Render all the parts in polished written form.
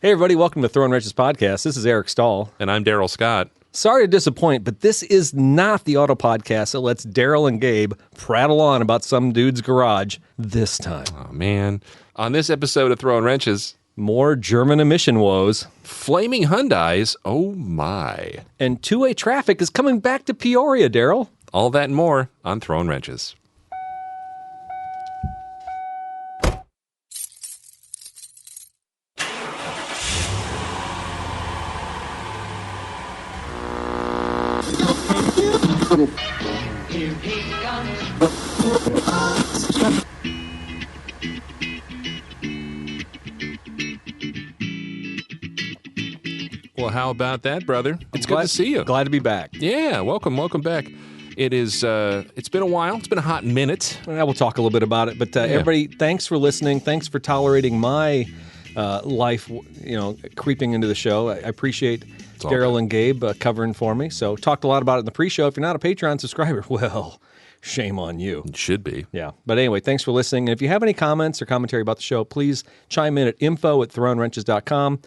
Hey, everybody, welcome to Throwin Wrenches podcast. This is Eric Stahl. And I'm Daryl Scott. Sorry to disappoint, but this is not the Autopodcast that lets Daryl and Gabe prattle on about some dude's garage this time. Oh, man. On this episode of Throwin Wrenches, more German emission woes. flaming Hyundais, oh my. And two-way traffic is coming back to Peoria, Daryl. All that and more on Throwin Wrenches. Here he comes. Well, how about that, brother? It's good to see you. Glad to be back. Yeah, welcome back. It is, it's been a while. It's been a hot minute. We'll talk a little bit about it, but everybody, thanks for listening. Thanks for tolerating my life, creeping into the show. I appreciate Daryl and Gabe covering for me. So talked a lot about it in the pre-show. If you're not a Patreon subscriber, well, shame on you. It should be. Yeah. But anyway, thanks for listening. And if you have any comments or commentary about the show, please chime in at info@throwinwrenches.com.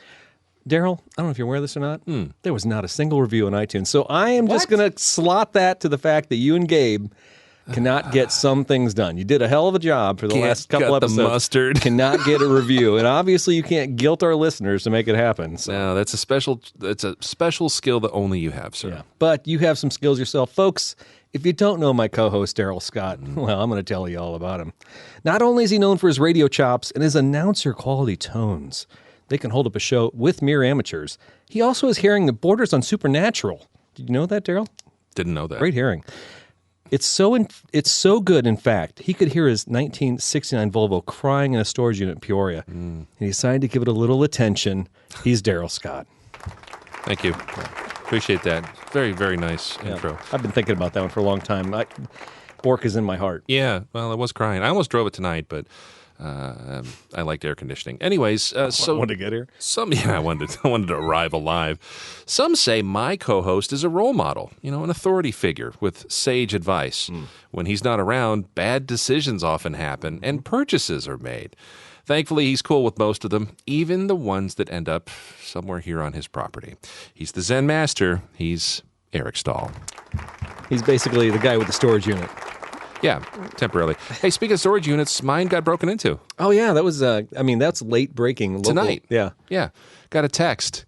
Daryl, I don't know if you're aware of this or not. There was not a single review on iTunes. So I am just going to slot that to the fact that you and Gabe cannot get some things done. You did a hell of a job for the last couple episodes. The mustard. Cannot get a review. And obviously you can't guilt our listeners to make it happen. So. No, that's a special skill that only you have, sir. Yeah. But you have some skills yourself. Folks, if you don't know my co-host, Daryl Scott, well, I'm going to tell you all about him. Not only is he known for his radio chops and his announcer-quality tones, they can hold up a show with mere amateurs. He also has hearing that borders on supernatural. Did you know that, Daryl? Didn't know that. Great hearing. It's so good, in fact, he could hear his 1969 Volvo crying in a storage unit in Peoria. And he decided to give it a little attention. He's Daryl Scott. Thank you. Appreciate that. Very, very nice intro. I've been thinking about that one for a long time. Bork is in my heart. Yeah, well, I was crying. I almost drove it tonight, but I liked air conditioning. Anyways, so wanted to get here. I wanted to arrive alive. Some say my co-host is a role model, an authority figure with sage advice. When he's not around, bad decisions often happen and purchases are made. Thankfully, he's cool with most of them, even the ones that end up somewhere here on his property. He's the Zen master. He's Eric Stahl. He's basically the guy with the storage unit. Yeah, temporarily. Hey, speaking of storage units, mine got broken into. Oh, yeah, that was, that's late breaking. Local. Tonight. Yeah. Yeah. Got a text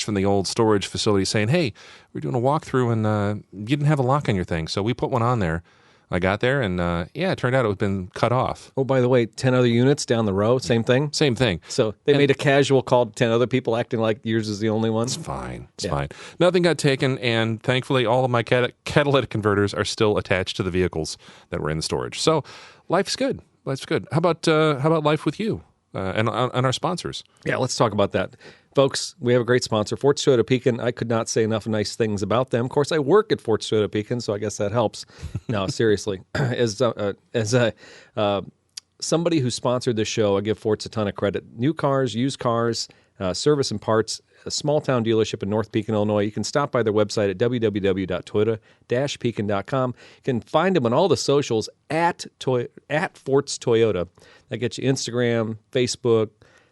from the old storage facility saying, hey, we're doing a walkthrough and you didn't have a lock on your thing. So we put one on there. I got there and, it turned out it had been cut off. Oh, by the way, 10 other units down the row, same thing? Same thing. So they made a casual call to 10 other people acting like yours is the only one? It's fine. It's fine. Nothing got taken, and thankfully all of my catalytic converters are still attached to the vehicles that were in the storage. So life's good. Life's good. How about life with you and our sponsors? Yeah, let's talk about that. Folks, we have a great sponsor, Fort's Toyota Pekin. I could not say enough nice things about them. Of course, I work at Fort's Toyota Pekin, so I guess that helps. No, seriously. As somebody who sponsored this show, I give Fort's a ton of credit. New cars, used cars, service and parts, a small-town dealership in North Pekin, Illinois. You can stop by their website at www.toyota-pekin.com. You can find them on all the socials at Fort's Toyota. That gets you Instagram, Facebook,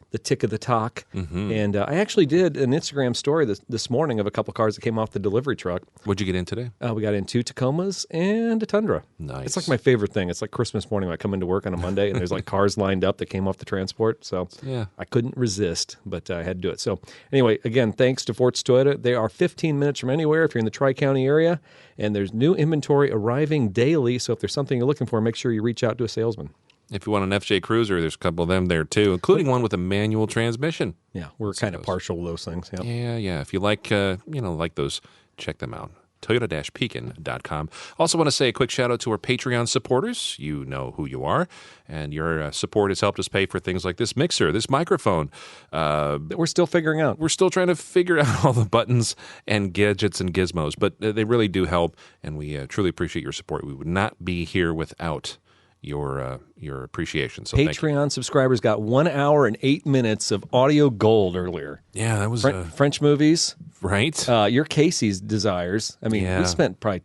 the tick of the talk. And I actually did an Instagram story this morning of a couple cars that came off the delivery truck. What'd you get in today? We got in 2 Tacomas and a Tundra. Nice. It's like my favorite thing. It's like Christmas morning when I come into work on a Monday and there's like cars lined up that came off the transport. So I couldn't resist, but I had to do it. So anyway, again, thanks to Fort's Toyota. They are 15 minutes from anywhere if you're in the Tri-County area, and there's new inventory arriving daily. So if there's something you're looking for, make sure you reach out to a salesman. If you want an FJ Cruiser, there's a couple of them there too, including one with a manual transmission. Yeah, we're kind of partial to those things. Yep. Yeah. If you like, like those, check them out. Toyota-Pekin.com. Also want to say a quick shout out to our Patreon supporters. You know who you are, and your support has helped us pay for things like this mixer, this microphone. That we're still figuring out. We're still trying to figure out all the buttons and gadgets and gizmos, but they really do help, and we truly appreciate your support. We would not be here without your appreciation. So Patreon subscribers got 1 hour and 8 minutes of audio gold earlier. Yeah, that was French movies, right? Your Casey's desires. I mean, we spent probably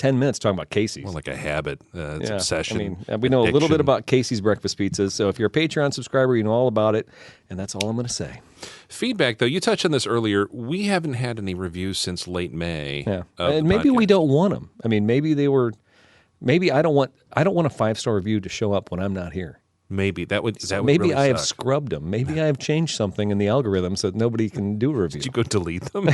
10 minutes talking about Casey's. More like a habit. It's obsession. I mean, we know a little addiction. bit about Casey's breakfast pizzas, so if you're a Patreon subscriber, you know all about it, and that's all I'm going to say. Feedback, though, you touched on this earlier. We haven't had any reviews since late May. Yeah, of and the maybe we podcast. don't want them. I mean, maybe they were. Maybe I don't want a 5-star review to show up when I'm not here. Maybe that would Maybe really I have suck. scrubbed them. Maybe I have changed something in the algorithm so that nobody can do a review. Did you go delete them?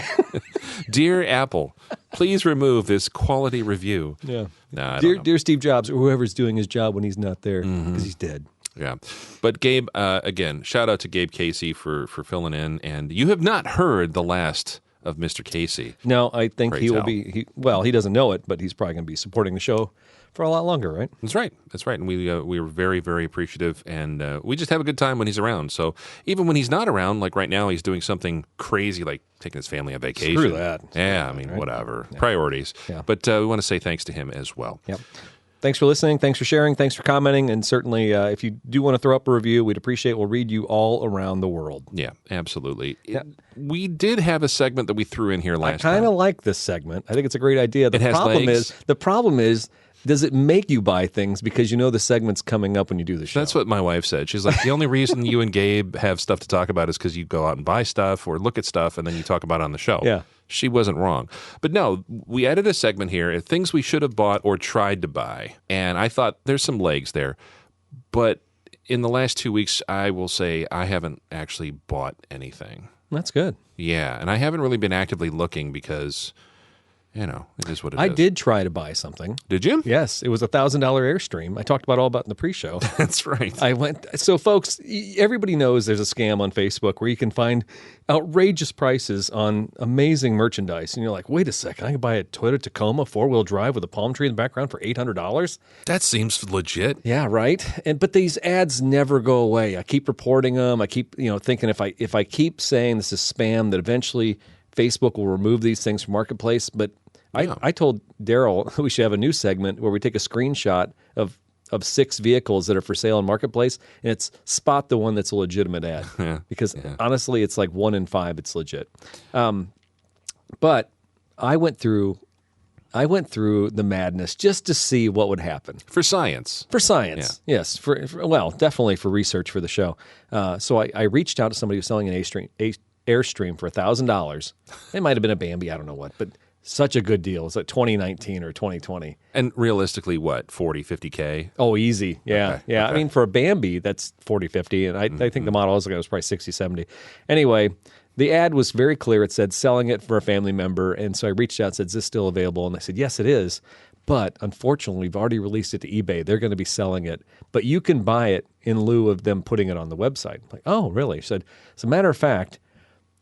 Dear Apple, please remove this quality review. Yeah. Nah, I don't know. Dear Steve Jobs, or whoever's doing his job when he's not there, because he's dead. Yeah. But Gabe, again, shout out to Gabe Casey for filling in. And you have not heard the last of Mr. Casey. No, I think Pray he will tell. be. He doesn't know it, but he's probably going to be supporting the show for a lot longer, right? That's right. That's right. And we were very, very appreciative. And we just have a good time when he's around. So even when he's not around, like right now, he's doing something crazy, like taking his family on vacation. Screw that. Yeah, I mean, whatever. Priorities. Yeah. But we want to say thanks to him as well. Yep. Thanks for listening. Thanks for sharing. Thanks for commenting. And certainly, if you do want to throw up a review, we'd appreciate it. We'll read you all around the world. Yeah, absolutely. We did have a segment that we threw in here last I kind time. of like this segment. I think it's a great idea. It has legs. The problem is, does it make you buy things because you know the segment's coming up when you do the show? That's what my wife said. She's like, the only reason you and Gabe have stuff to talk about is because you go out and buy stuff or look at stuff and then you talk about it on the show. Yeah. She wasn't wrong. But no, we added a segment here, things we should have bought or tried to buy. And I thought there's some legs there. But in the last 2 weeks, I will say I haven't actually bought anything. That's good. Yeah. And I haven't really been actively looking because, it is what it is. I did try to buy something. Did you? Yes, it was a $1,000 Airstream. I talked about all about in the pre-show. That's right. I went. So, folks, everybody knows there's a scam on Facebook where you can find outrageous prices on amazing merchandise, and you're like, wait a second, I can buy a Toyota Tacoma 4-wheel drive with a palm tree in the background for $800. That seems legit. Yeah, right. But these ads never go away. I keep reporting them. I keep thinking if I keep saying this is spam, that eventually Facebook will remove these things from Marketplace. But I told Daryl we should have a new segment where we take a screenshot of 6 vehicles that are for sale on Marketplace, and it's spot the one that's a legitimate ad. Because honestly, it's like 1 in 5 it's legit. But I went through the madness just to see what would happen. For science. For science, yes. Definitely for research for the show. So I reached out to somebody who was selling an Airstream for $1,000. It might have been a Bambi, I don't know what, but such a good deal. It's like 2019 or 2020. And realistically, what, 40, 50K? Oh, easy. Yeah. Okay. Yeah. Okay. I mean, for a Bambi, that's 40, 50. And I think the model I was looking at was probably 60, 70. Anyway, the ad was very clear. It said selling it for a family member. And so I reached out and said, is this still available? And they said, yes, it is. But unfortunately, we've already released it to eBay. They're going to be selling it. But you can buy it in lieu of them putting it on the website. I'm like, oh, really? She said, as a matter of fact,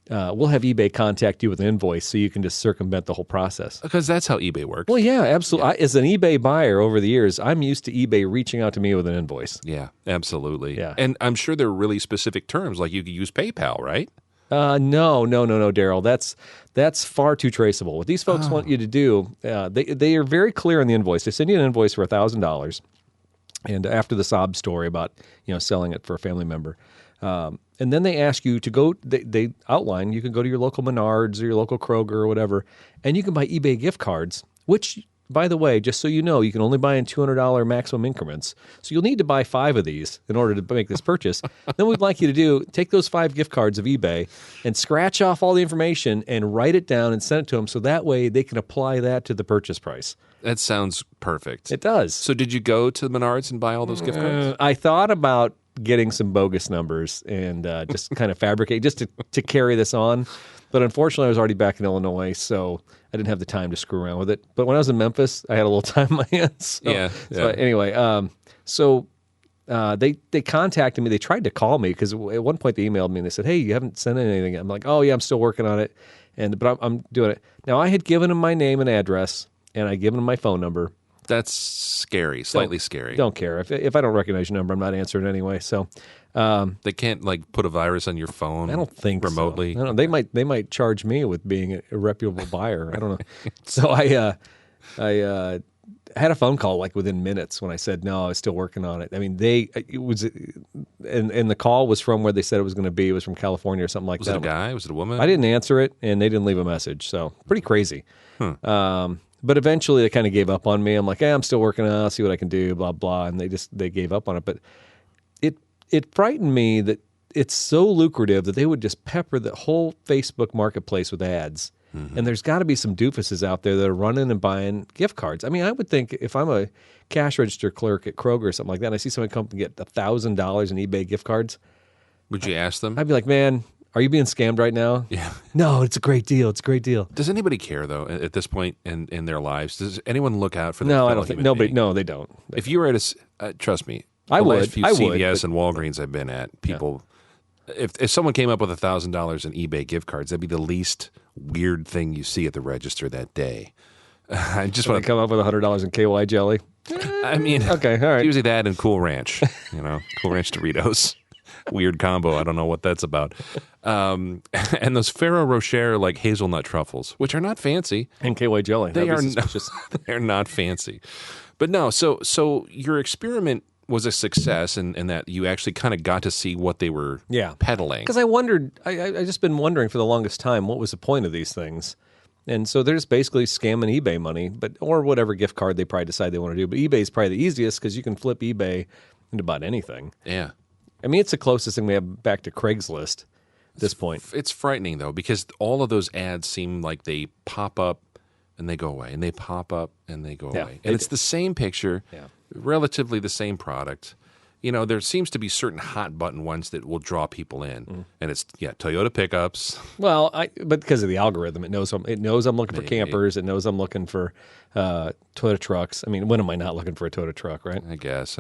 we'll have eBay contact you with an invoice so you can just circumvent the whole process. Because that's how eBay works. Well, yeah, absolutely. As an eBay buyer over the years, I'm used to eBay reaching out to me with an invoice. Yeah, absolutely. Yeah. And I'm sure there are really specific terms, like you could use PayPal, right? No, Daryl. That's far too traceable. What these folks want you to do, they are very clear on the invoice. They send you an invoice for $1,000, and after the sob story about selling it for a family member. And then they ask you to go, they outline, you can go to your local Menards or your local Kroger or whatever, and you can buy eBay gift cards, which, by the way, just so you know, you can only buy in $200 maximum increments. So you'll need to buy 5 of these in order to make this purchase. Then we'd like you to do, take those 5 gift cards of eBay and scratch off all the information and write it down and send it to them so that way they can apply that to the purchase price. That sounds perfect. It does. So did you go to the Menards and buy all those gift cards? I thought about getting some bogus numbers and just kind of fabricate just to carry this on. But unfortunately, I was already back in Illinois, so I didn't have the time to screw around with it. But when I was in Memphis, I had a little time on my hands. So, So anyway, they contacted me. They tried to call me because at one point they emailed me and they said, hey, you haven't sent anything. I'm like, oh, yeah, I'm still working on it. But I'm doing it. Now, I had given them my name and address, and I'd given them my phone number. That's scary, slightly scary. Don't care. If I don't recognize your number, I'm not answering anyway. So they can't put a virus on your phone. I don't think remotely. So. I don't know. They might charge me with being a reputable buyer. I don't know. So I had a phone call like within minutes when I said no, I was still working on it. I mean, and the call was from where they said it was going to be. It was from California or something like that. Was it a guy? Was it a woman? I didn't answer it, and they didn't leave a message. So pretty crazy. But eventually they kind of gave up on me. I'm like, hey, I'm still working on it. I'll see what I can do, blah, blah. And they gave up on it. But it frightened me that it's so lucrative that they would just pepper the whole Facebook marketplace with ads. Mm-hmm. And there's got to be some doofuses out there that are running and buying gift cards. I mean, I would think if I'm a cash register clerk at Kroger or something like that, and I see someone come and get $1,000 in eBay gift cards. Would you ask them? I'd be like, man, are you being scammed right now? Yeah. No, it's a great deal. It's a great deal. Does anybody care, though, at this point in their lives? Does anyone look out for that? No, I don't think. Nobody. No, they don't. If you were at trust me, I would. Last few CVS and Walgreens I've been at, people, if someone came up with $1,000 in eBay gift cards, that'd be the least weird thing you see at the register that day. I just want to come up with $100 in KY jelly. I mean, okay, all right. Usually that and Cool Ranch, Cool Ranch Doritos. Weird combo. I don't know what that's about. And those Ferrero Rocher like hazelnut truffles, which are not fancy. And KY jelly. They're not fancy. But no, so your experiment was a success in that you actually kind of got to see what they were peddling. Because I wondered, I just been wondering for the longest time, what was the point of these things? And so they're just basically scamming eBay money, or whatever gift card they probably decide they want to do. But eBay is probably the easiest because you can flip eBay into about anything. Yeah. I mean, it's the closest thing we have back to Craigslist at this point. It's frightening, though, because all of those ads seem like they pop up and they go away, and they pop up and they go away. And it's the same picture, relatively the same product. There seems to be certain hot button ones that will draw people in, and it's Toyota pickups. Well, but because of the algorithm, it knows I'm looking for campers. It knows I'm looking for Toyota trucks. I mean, when am I not looking for a Toyota truck, right? I guess.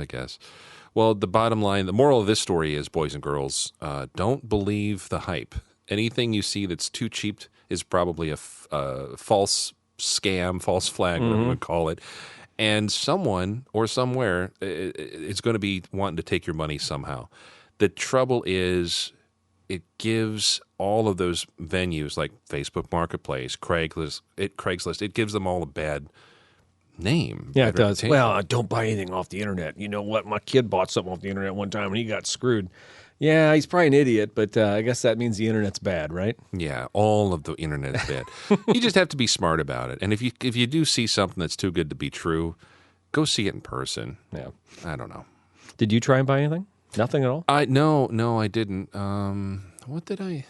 Well, the bottom line, the moral of this story is, boys and girls, don't believe the hype. Anything you see that's too cheap is probably a false scam, false flag, whatever you would call it. And someone or somewhere is going to be wanting to take your money somehow. The trouble is it gives all of those venues like Facebook Marketplace, Craigslist, it gives them all a bad name. Yeah, it does. Well, don't buy anything off the internet. You know what? My kid bought something off the internet one time and he got screwed. Yeah, he's probably an idiot, but I guess that means the internet's bad, right? Yeah, all of the internet is bad. You just have to be smart about it. And if you do see something that's too good to be true, go see it in person. Yeah. I don't know. Did you try and buy anything? Nothing at all? No, I didn't. What did I?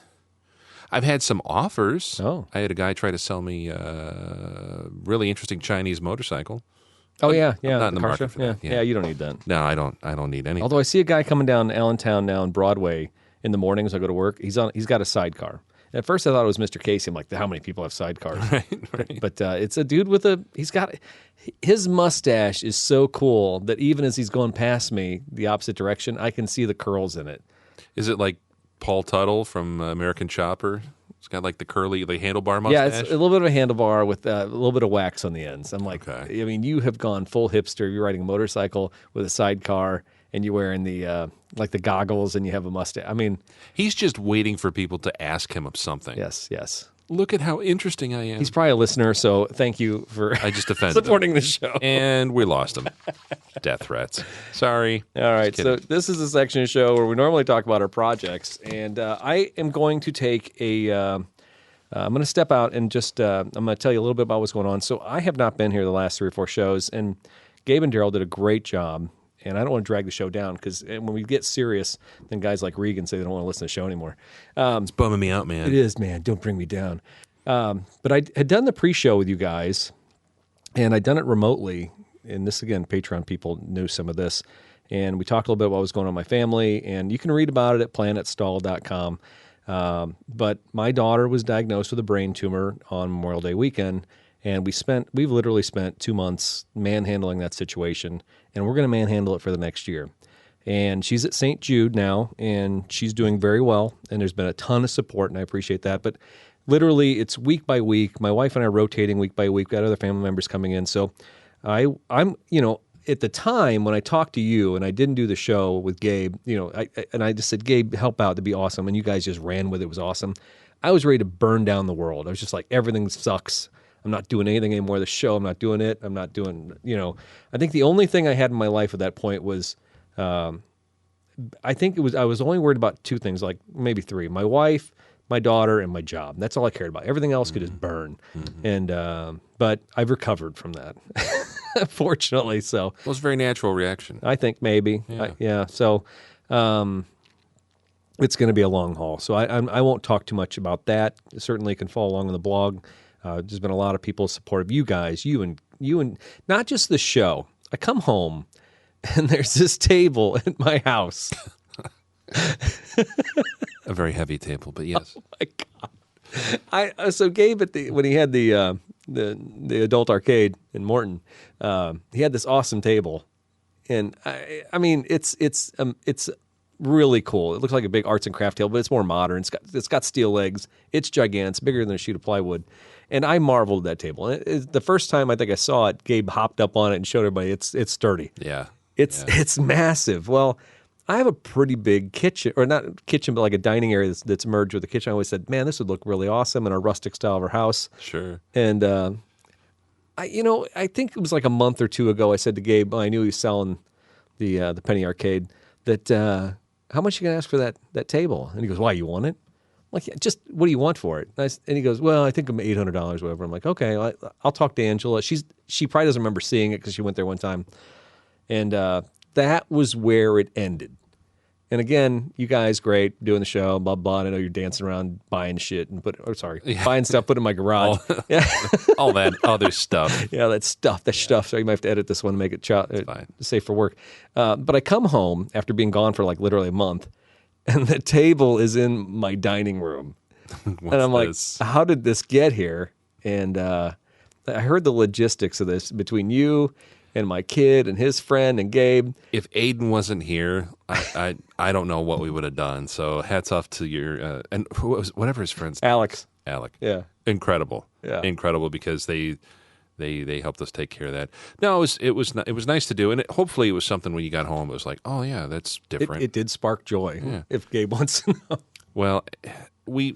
I've had some offers. Oh. I had a guy try to sell me a really interesting Chinese motorcycle. Oh, yeah. I'm not in the market for that. Yeah, you don't need that. No, I don't need anything. Although I see a guy coming down Allentown now on Broadway in the mornings I go to work. He's got a sidecar. At first I thought it was Mr. Casey. I'm like, how many people have sidecars? Right. But it's a dude with his mustache is so cool that even as he's going past me the opposite direction, I can see the curls in it. Is it like Paul Tuttle from American Chopper? It's got like the handlebar mustache? Yeah, it's a little bit of a handlebar with a little bit of wax on the ends. I'm like, okay. I mean, you have gone full hipster. You're riding a motorcycle with a sidecar, and you're wearing the goggles, and you have a mustache. I mean, he's just waiting for people to ask him of something. Yes. Look at how interesting I am. He's probably a listener, so thank you for I just offended supporting him. the show. And we lost him. Death threats. Sorry. All right, so this is a section of the show where we normally talk about our projects, and I am going to take I'm going to step out and just I'm going to tell you a little bit about what's going on. So I have not been here the last 3 or 4 shows, and Gabe and Daryl did a great job. And I don't want to drag the show down because when we get serious, then guys like Regan say they don't want to listen to the show anymore. It's bumming me out, man. It is, man. Don't bring me down. But I had done the pre-show with you guys, and I'd done it remotely. And this, again, Patreon people knew some of this. And we talked a little bit about what was going on in my family. And you can read about it at planetstall.com. But my daughter was diagnosed with a brain tumor on Memorial Day weekend. And we've literally spent 2 months manhandling that situation, and we're going to manhandle it for the next year. And she's at St. Jude now, and she's doing very well, and there's been a ton of support, and I appreciate that. But literally, it's week by week. My wife and I are rotating week by week. We've got other family members coming in. So I'm at the time when I talked to you and I didn't do the show with Gabe, I just said, Gabe, help out. That'd be awesome. And you guys just ran with it. It was awesome. I was ready to burn down the world. I was just like, everything sucks. I'm not doing anything anymore. The show, I'm not doing it. I'm not doing, I think the only thing I had in my life at that point was, I was only worried about 2 things, like maybe 3. My wife, my daughter, and my job. That's all I cared about. Everything else could just burn. And but I've recovered from that, fortunately. So It was a very natural reaction. I think maybe, So it's going to be a long haul. So I won't talk too much about that. Certainly, you can follow along on the blog. There's been a lot of people supportive. You guys, you and not just the show. I come home and there's this table at my house. A very heavy table, but yes. Oh my God! So Gabe when he had the adult arcade in Morton, he had this awesome table, and I mean it's really cool. It looks like a big arts and craft table, but it's more modern. It's got steel legs. It's gigantic. It's bigger than a sheet of plywood. And I marveled at that table. And the first time I think I saw it, Gabe hopped up on it and showed everybody it's sturdy. Yeah. It's massive. Well, I have a pretty big kitchen, or not kitchen, but like a dining area that's merged with the kitchen. I always said, man, this would look really awesome in our rustic style of our house. Sure. And I think it was like a month or two ago. I said to Gabe, I knew he was selling the penny arcade, that how much are you gonna ask for that table? And he goes, why, you want it? I'm like, yeah, just what do you want for it? And he goes, well, I think I'm $800, whatever. I'm like, okay, I'll talk to Angela. She probably doesn't remember seeing it because she went there one time. And that was where it ended. And again, you guys, great, doing the show, blah, blah. And I know you're dancing around buying shit and buying stuff, put in my garage. All that other stuff. Yeah, that stuff. So you might have to edit this one to make it safe for work. But I come home after being gone for like literally a month, and the table is in my dining room. And I'm like, how did this get here? And I heard the logistics of this between you and my kid and his friend and Gabe. If Aiden wasn't here, I don't know what we would have done. So hats off to your and whatever his friend's Alec. Yeah, incredible. Yeah, incredible, because they helped us take care of that. No, it was nice to do, and hopefully it was something when you got home. It was like, oh yeah, that's different. It did spark joy. Yeah. If Gabe wants to know. Well, we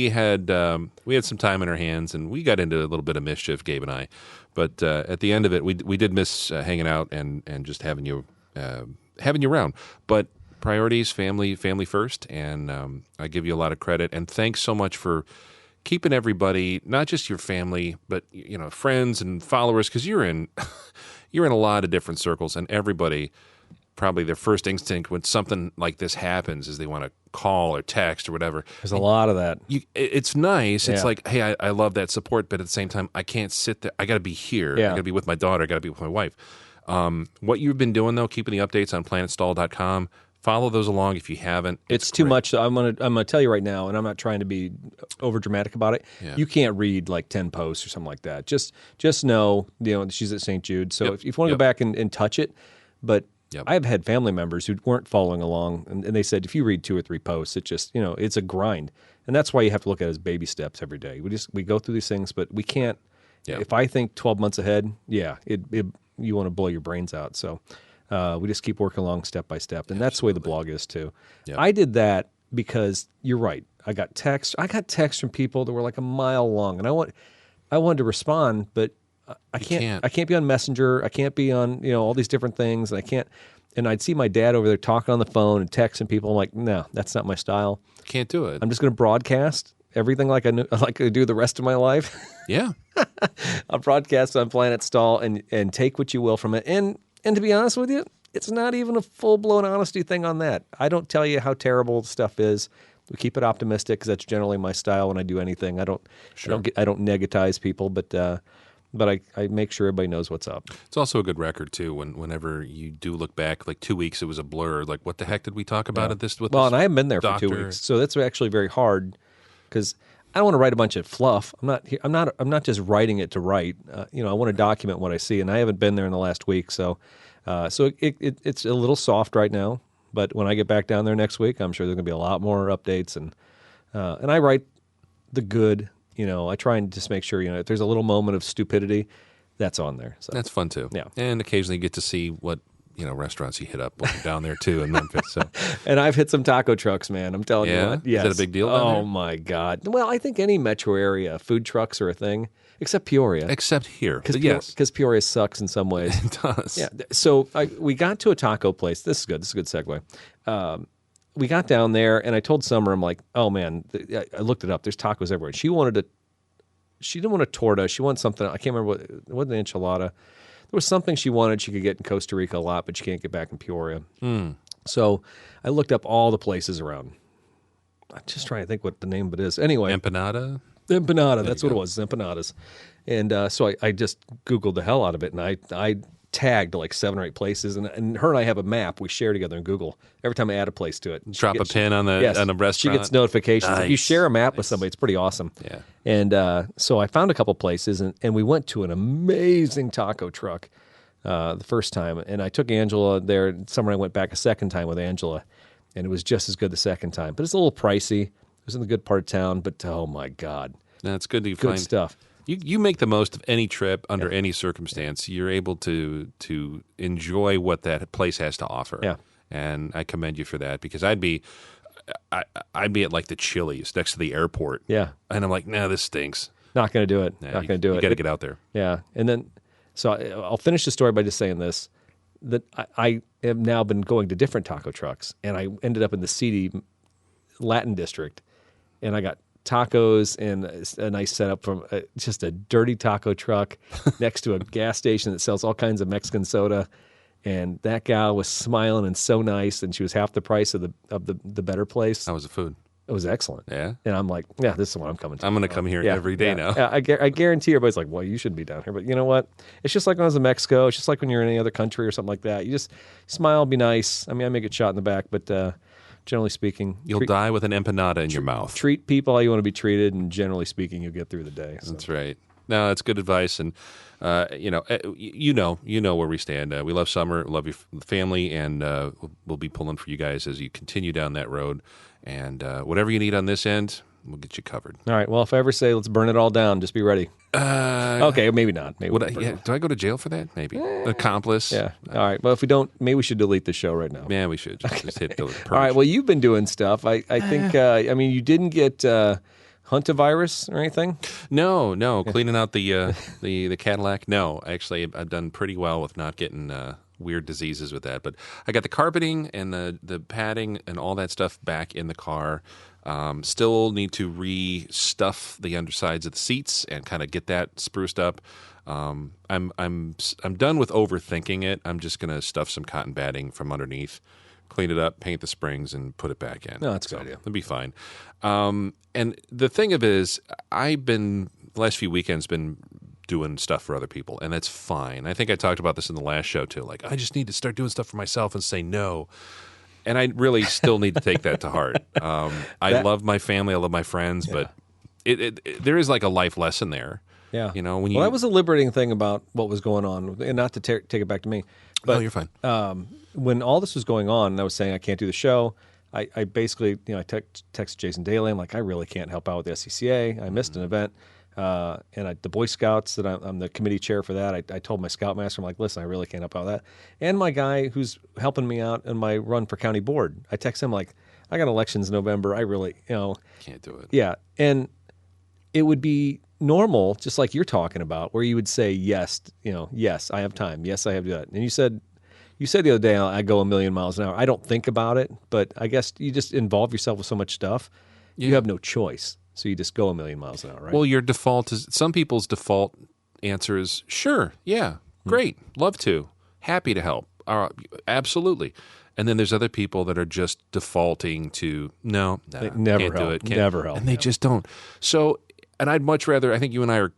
had some time in our hands, and we got into a little bit of mischief, Gabe and I. But at the end of it, we did miss hanging out and just having you around. But priorities, family first, and I give you a lot of credit. And thanks so much for keeping everybody, not just your family, but friends and followers, because you're in a lot of different circles, and everybody. Probably their first instinct when something like this happens is they want to call or text or whatever. There's a lot of that. It's nice. Yeah. It's like, hey, I love that support, but at the same time, I can't sit there. I got to be here. Yeah. I got to be with my daughter. I got to be with my wife. What you've been doing, though, keeping the updates on planetstall.com, follow those along if you haven't. It's too much. So I'm gonna tell you right now, and I'm not trying to be over dramatic about it. Yeah. You can't read like 10 posts or something like that. Just know, she's at St. Jude. So if you want to go back and touch it, but I've had family members who weren't following along, and they said, if you read 2 or 3 posts, it just, it's a grind. And that's why you have to look at it as baby steps every day. We go through these things, but we can't. Yeah. If I think 12 months ahead, you want to blow your brains out. So we just keep working along step by step. And that's the way the blog is too. Yep. I did that because you're right. I got texts from people that were like a mile long, and I wanted to respond, but I can't be on Messenger. I can't be on, all these different things. And I can't. And I'd see my dad over there talking on the phone and texting people. I'm like, no, that's not my style. Can't do it. I'm just going to broadcast everything like I do the rest of my life. Yeah. I'll broadcast on Planet Stall and take what you will from it. And to be honest with you, it's not even a full-blown honesty thing on that. I don't tell you how terrible stuff is. We keep it optimistic because that's generally my style when I do anything. I don't negatize people, but I make sure everybody knows what's up. It's also a good record too. Whenever you do look back, like 2 weeks, it was a blur. Like, what the heck did we talk about at this? And I haven't been there for 2 weeks, so that's actually very hard because I don't want to write a bunch of fluff. I'm not just writing it to write. I want to document what I see, and I haven't been there in the last week. So it's a little soft right now. But when I get back down there next week, I'm sure there's going to be a lot more updates, and I write the good. I try and just make sure, if there's a little moment of stupidity, that's on there. So that's fun too. Yeah. And occasionally you get to see what, restaurants you hit up when you're down there too in Memphis. So. And I've hit some taco trucks, man. I'm telling you what. Yes. Is that a big deal down there? My God. Well, I think any metro area, food trucks are a thing, except Peoria. Except here. Because Peoria sucks in some ways. It does. Yeah. So we got to a taco place. This is good. This is a good segue. we got down there, and I told Summer, I'm like, oh man, I looked it up. There's tacos everywhere. And she didn't want a torta. She wanted something. I can't remember what. It wasn't an enchilada. There was something she wanted. She could get in Costa Rica a lot, but she can't get back in Peoria. So I looked up all the places around. I'm just trying to think what the name of it is. Anyway, Empanada. That's what it was. Empanadas. And so I just Googled the hell out of it, and I tagged like 7 or 8 places, and her and I have a map we share together in Google. Every time I add a place to it, Drop a pin on the restaurant. She gets notifications. Nice. If you share a map with somebody, it's pretty awesome. Yeah. And so I found a couple places, and we went to an amazing taco truck the first time, and I took Angela there. Summer and I went back a second time with Angela, and it was just as good the second time. But it's a little pricey. It was in the good part of town, but oh my God. That's good to Good find stuff. You make the most of any trip under any circumstance. You're able to enjoy what that place has to offer. Yeah. And I commend you for that, because I'd be at like the Chili's next to the airport. Yeah. And I'm like, nah, this stinks. Not going to do it. Nah, Not going to do it. You got to get out there. Yeah. And then, so I'll finish the story by just saying this, that I have now been going to different taco trucks, and I ended up in the seedy Latin district, and I got tacos and a nice setup from just a dirty taco truck next to a gas station that sells all kinds of Mexican soda. And that gal was smiling and so nice, and she was half the price of the better place. How was the food? It was excellent. Yeah. And I'm like, yeah, this is what I'm coming to. I'm going to come here every day now. Yeah, I guarantee everybody's like, well, you shouldn't be down here. But you know what? It's just like when I was in Mexico. It's just like when you're in any other country or something like that. You just smile, be nice. I mean, I may get shot in the back, but generally speaking, You'll die with an empanada in your mouth. treat people how you want to be treated, and generally speaking, you'll get through the day. So. That's right. No, that's good advice, and you know where we stand. We love summer, love your family, and we'll be pulling for you guys as you continue down that road. And whatever you need on this end, we'll get you covered. All right. Well, if I ever say let's burn it all down, just be ready. Okay, maybe not. Maybe do I go to jail for that? Maybe accomplice. Yeah. All right. Well, if we don't, maybe we should delete the show right now. Yeah, we should just hit the purge. All right. Well, you've been doing stuff. I think. I mean, you didn't get Huntavirus or anything. No. Cleaning out the Cadillac. No, actually, I've done pretty well with not getting weird diseases with that. But I got the carpeting and the padding and all that stuff back in the car. Still need to re-stuff the undersides of the seats and kind of get that spruced up. I'm done with overthinking it. I'm just gonna stuff some cotton batting from underneath, clean it up, paint the springs, and put it back in. No, that's a good idea. It'll be fine. And the thing of it is, I've been the last few weekends been doing stuff for other people, and that's fine. I think I talked about this in the last show too. Like, I just need to start doing stuff for myself and say no. And I really still need to take that to heart. I love my family, I love my friends, but there is like a life lesson there. Yeah. You know, that was a liberating thing about what was going on, and not to take it back to me. But, no, you're fine. When all this was going on, and I was saying I can't do the show, I basically, I text Jason Daly. I'm like, I really can't help out with the SCCA. I missed an event. And the Boy Scouts, that I'm the committee chair for that. I told my Scoutmaster, I'm like, listen, I really can't help out with that. And my guy who's helping me out in my run for county board, I text him like, I got elections in November. I really, can't do it. Yeah. And it would be normal, just like you're talking about, where you would say, yes, yes, I have time. Yes, I have to do that. And you said the other day, I go 1,000,000 miles an hour. I don't think about it, but I guess you just involve yourself with so much stuff. Yeah. You have no choice. So you just go 1,000,000 miles an hour, right? Well, your default is, some people's default answer is, sure, yeah, great, love to, happy to help, absolutely. And then there's other people that are just defaulting to, no, never can't help, do it, never help. And they just don't. So, and I'd much rather, I think you and I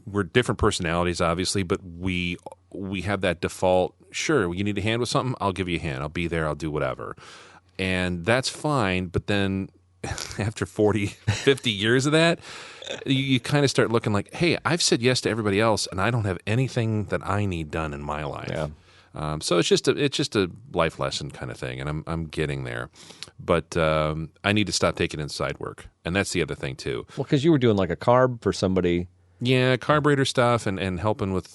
we're different personalities, obviously, but we have that default, sure, you need a hand with something, I'll give you a hand, I'll be there, I'll do whatever. And that's fine, but then after 40, 50 years of that, you kind of start looking like, hey, I've said yes to everybody else, and I don't have anything that I need done in my life. Yeah. So it's just a life lesson kind of thing, and I'm getting there. But I need to stop taking inside work, and that's the other thing too. Well, because you were doing like a carb for somebody. Yeah, carburetor stuff and helping with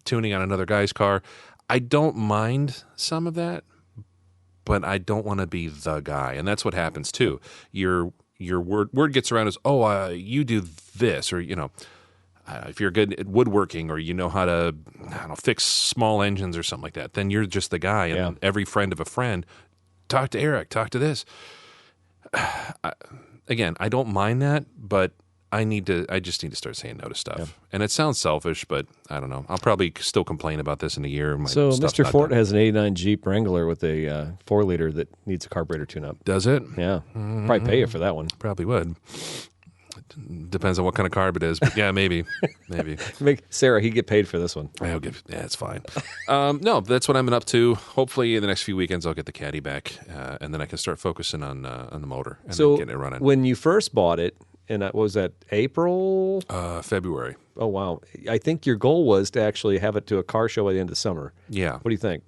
tuning on another guy's car. I don't mind some of that, but I don't want to be the guy. And that's what happens too. Your word gets around as, you do this, or, if you're good at woodworking, or you know how to, fix small engines or something like that, then you're just the guy. And every friend of a friend talk to Eric, talk to this. Again, I don't mind that, but I just need to start saying no to stuff. Yep. And it sounds selfish, but I don't know. I'll probably still complain about this in a year. So Mr. Fort has an 89 Jeep Wrangler with a 4-liter that needs a carburetor tune-up. Does it? Yeah. Probably pay you for that one. Probably would. Depends on what kind of carb it is, but yeah, maybe. Sarah, he'd get paid for this one. It's fine. No, that's what I've been up to. Hopefully in the next few weekends I'll get the Caddy back, and then I can start focusing on the motor and then getting it running. When you first bought it, and what was that, April? February. Oh, wow. I think your goal was to actually have it to a car show by the end of the summer. Yeah. What do you think?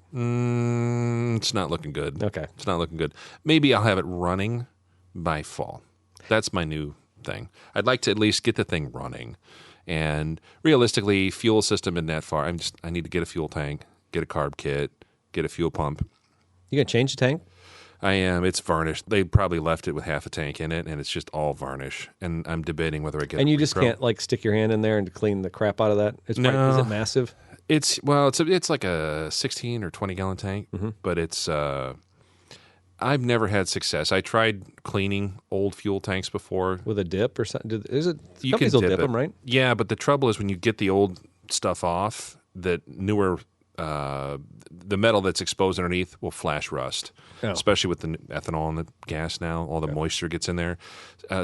It's not looking good. Okay. It's not looking good. Maybe I'll have it running by fall. That's my new thing. I'd like to at least get the thing running. And realistically, fuel system isn't that far. I need to get a fuel tank, get a carb kit, get a fuel pump. You gonna change the tank? I am. It's varnished. They probably left it with half a tank in it, and it's just all varnish. And I'm debating whether I get. And you just can't stick your hand in there and clean the crap out of that. Is it massive? It's like a 16 or 20 gallon tank, but it's. I've never had success. I tried cleaning old fuel tanks before with a dip or something. Companies will dip them, right? Yeah, but the trouble is when you get the old stuff off, that newer. The metal that's exposed underneath will flash rust, especially with the ethanol and the gas now. All the moisture gets in there.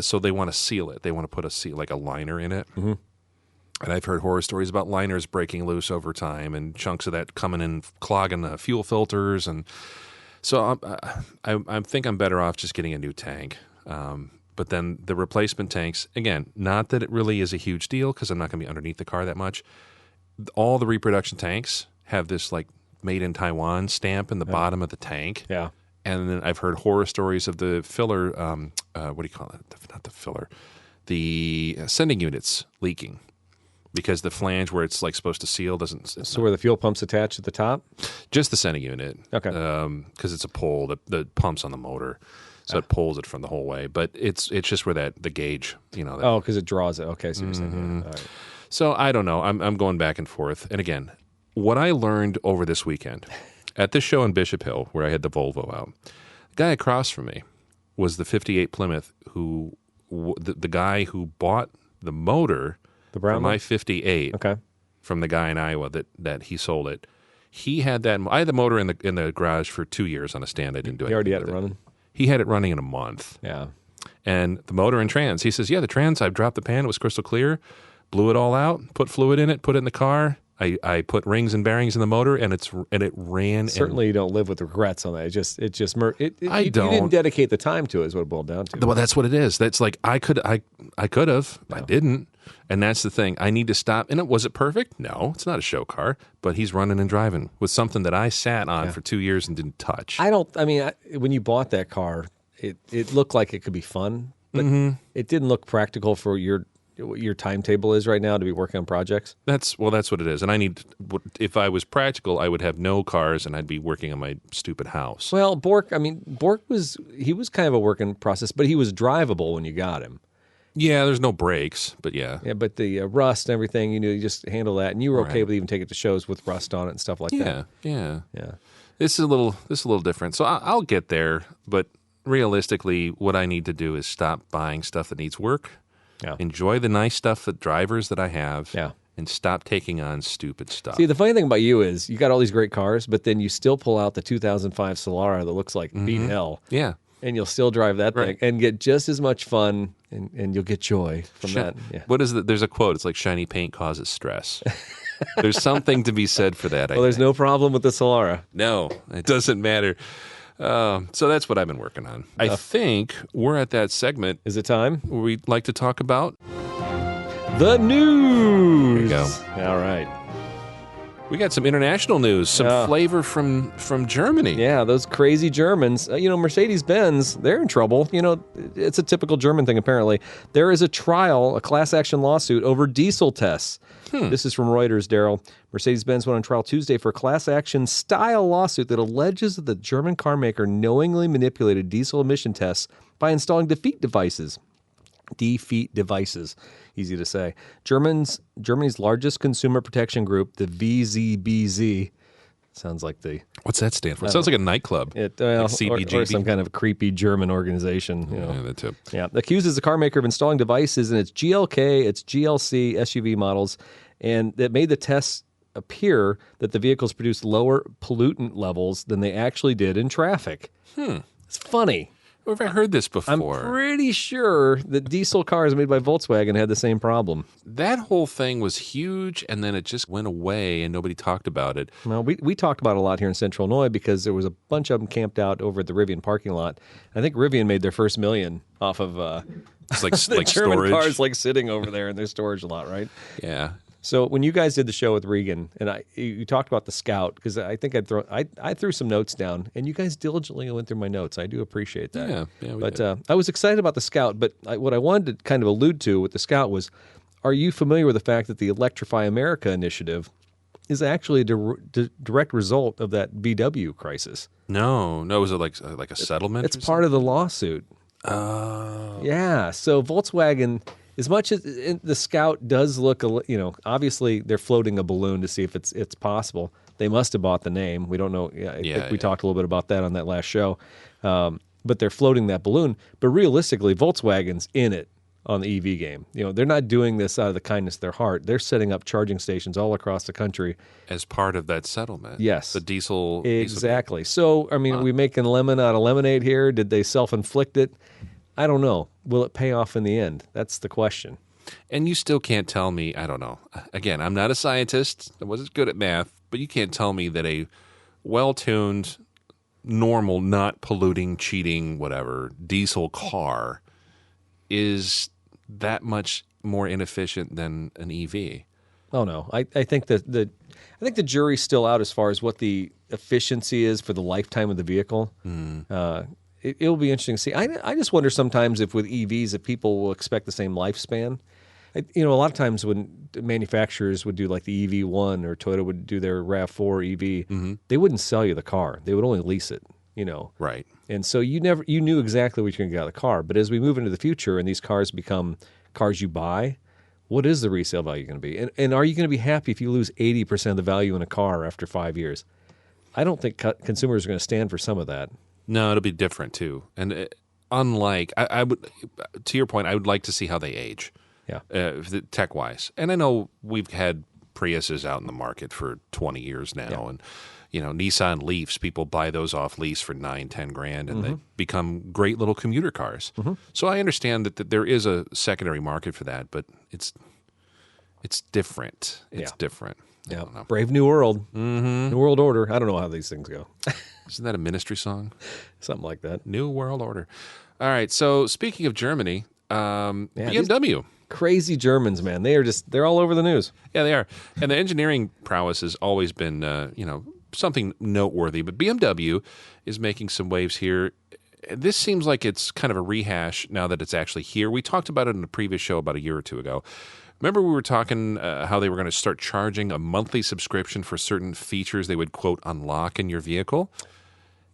So they want to seal it. They want to put a liner in it. Mm-hmm. And I've heard horror stories about liners breaking loose over time and chunks of that coming in, clogging the fuel filters. And so I think I'm better off just getting a new tank. But then the replacement tanks, again, not that it really is a huge deal because I'm not going to be underneath the car that much. All the reproduction tanks have this like made in Taiwan stamp in the bottom of the tank. Yeah. And then I've heard horror stories of the filler, what do you call it? Not the filler. The sending units leaking because the flange where it's like supposed to seal doesn't. So where the fuel pump's attached at the top? Just the sending unit. Okay. Because it's a pull, the pump's on the motor. So it pulls it from the whole way. But it's just where the gauge, because it draws it. Okay, so you're saying that. All right. So I don't know. I'm going back and forth. And again, what I learned over this weekend at this show in Bishop Hill where I had the Volvo out, the guy across from me was the 58 Plymouth the guy who bought the motor for my 58 from the guy in Iowa that he sold it. He had that. I had the motor in the garage for 2 years on a stand. I didn't do it. He already had it running? He had it running in a month. Yeah. And the motor and trans, he says, the trans, I dropped the pan. It was crystal clear. Blew it all out, put fluid in it, put it in the car. I put rings and bearings in the motor, and it ran. Certainly, you don't live with regrets on that. You didn't dedicate the time to it. Is what it boiled down to. Well, that's what it is. That's like I could have. No. I didn't, and that's the thing. I need to stop. And was it perfect? No, it's not a show car, but he's running and driving with something that I sat on for 2 years and didn't touch. When you bought that car, it looked like it could be fun, but it didn't look practical for what your timetable is right now to be working on projects? That's what it is. And if I was practical, I would have no cars and I'd be working on my stupid house. Well, Bork was kind of a work in process, but he was drivable when you got him. Yeah, there's no brakes, but yeah. Yeah, but the rust and everything, you just handle that. And you were okay with even taking it to shows with rust on it and stuff like that. Yeah. This is a little different. So I'll get there, but realistically, what I need to do is stop buying stuff that needs work. Yeah. Enjoy the nice stuff, the drivers that I have, and stop taking on stupid stuff. See, the funny thing about you is you got all these great cars, but then you still pull out the 2005 Solara that looks like beat hell. Yeah. And you'll still drive that thing and get just as much fun, and you'll get joy from that. Yeah. What is it? There's a quote. It's like shiny paint causes stress. There's something to be said for that. There's no problem with the Solara. No, it doesn't matter. So that's what I've been working on. I think we're at that segment. Is it time? Where we'd like to talk about the news. There you go. All right. We got some international news, some flavor from Germany. Yeah, those crazy Germans. Mercedes-Benz, they're in trouble. It's a typical German thing, apparently. There is a class action lawsuit over diesel tests. This is from Reuters, Daryl. Mercedes-Benz went on trial Tuesday for a class action style lawsuit that alleges that the German car maker knowingly manipulated diesel emission tests by installing defeat devices. Easy to say. Germany's largest consumer protection group, the VZBZ, Sounds like the What's that stand for? It sounds like a nightclub. like CBGB. or some kind of creepy German organization. You know. Yeah, that too. Yeah, accuses the car maker of installing devices in its GLK, its GLC SUV models, and that made the tests appear that the vehicles produced lower pollutant levels than they actually did in traffic. It's funny. Where have I heard this before? I'm pretty sure that diesel cars made by Volkswagen had the same problem. That whole thing was huge, and then it just went away, and nobody talked about it. Well, we talked about it a lot here in Central Illinois because there was a bunch of them camped out over at the Rivian parking lot. I think Rivian made their first $1 million off of It's like the like German storage. cars like sitting over there in their storage lot, right? Yeah. So when you guys did the show with Regan, and you talked about the Scout, because I think I threw some notes down, and you guys diligently went through my notes. I do appreciate that. Yeah, we but did. I was excited about the Scout, but what I wanted to kind of allude to with the Scout was, are you familiar with the fact that the Electrify America initiative is actually a direct result of that VW crisis? No. Was it like a settlement? It's part of the lawsuit. Oh. Yeah. So Volkswagen, as much as the Scout does look, obviously they're floating a balloon to see if it's possible. They must have bought the name. We don't know. I think we talked a little bit about that on that last show. But they're floating that balloon. But realistically, Volkswagen's in it on the EV game. They're not doing this out of the kindness of their heart. They're setting up charging stations all across the country. As part of that settlement. Yes. The diesel. Exactly. So, are we making lemon out of lemonade here? Did they self-inflict it? I don't know. Will it pay off in the end? That's the question. And you still can't tell me, I don't know. Again, I'm not a scientist. I wasn't good at math, but you can't tell me that a well-tuned, normal, not polluting, cheating, whatever, diesel car is that much more inefficient than an EV. Oh no, I think that the jury's still out as far as what the efficiency is for the lifetime of the vehicle. It'll be interesting to see. I just wonder sometimes if with EVs, if people will expect the same lifespan. A lot of times when manufacturers would do like the EV1 or Toyota would do their RAV4 EV, they wouldn't sell you the car. They would only lease it. Right. And so you knew exactly what you're going to get out of the car. But as we move into the future and these cars become cars you buy, what is the resale value going to be? And are you going to be happy if you lose 80% of the value in a car after 5 years? I don't think consumers are going to stand for some of that. No, it'll be different too. And unlike, I would, to your point, I would like to see how they age. Yeah. Tech-wise. And I know we've had Priuses out in the market for 20 years now. Yeah. And, Nissan Leafs, people buy those off lease for $9,000-$10,000, and they become great little commuter cars. So I understand that there is a secondary market for that, but it's different. It's different. I don't know. Brave New World. New World Order. I don't know how these things go. Isn't that a ministry song? Something like that. New World Order. All right. So speaking of Germany, BMW. Crazy Germans, man. They're all over the news. Yeah, they are. And the engineering prowess has always been, something noteworthy. But BMW is making some waves here. This seems like it's kind of a rehash now that it's actually here. We talked about it in a previous show about a year or two ago. Remember we were talking how they were going to start charging a monthly subscription for certain features they would, quote, unlock in your vehicle?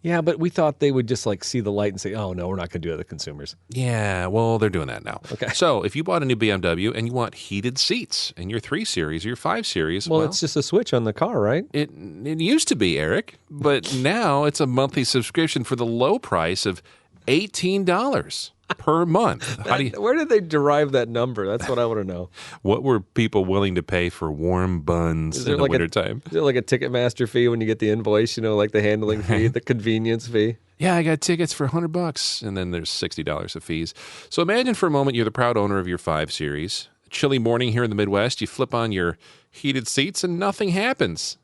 Yeah, but we thought they would just see the light and say, oh, no, we're not going to do it to consumers. Yeah, well, they're doing that now. Okay. So if you bought a new BMW and you want heated seats in your 3 Series or your 5 Series... Well, it's just a switch on the car, right? It used to be, Eric, but now it's a monthly subscription for the low price of $18 per month. Where did they derive that number? That's what I want to know. What were people willing to pay for warm buns in the wintertime? Is there like a Ticketmaster fee when you get the invoice, like the handling fee, the convenience fee? Yeah, I got tickets for $100, and then there's $60 of fees. So imagine for a moment you're the proud owner of your 5 Series. Chilly morning here in the Midwest, you flip on your heated seats and nothing happens.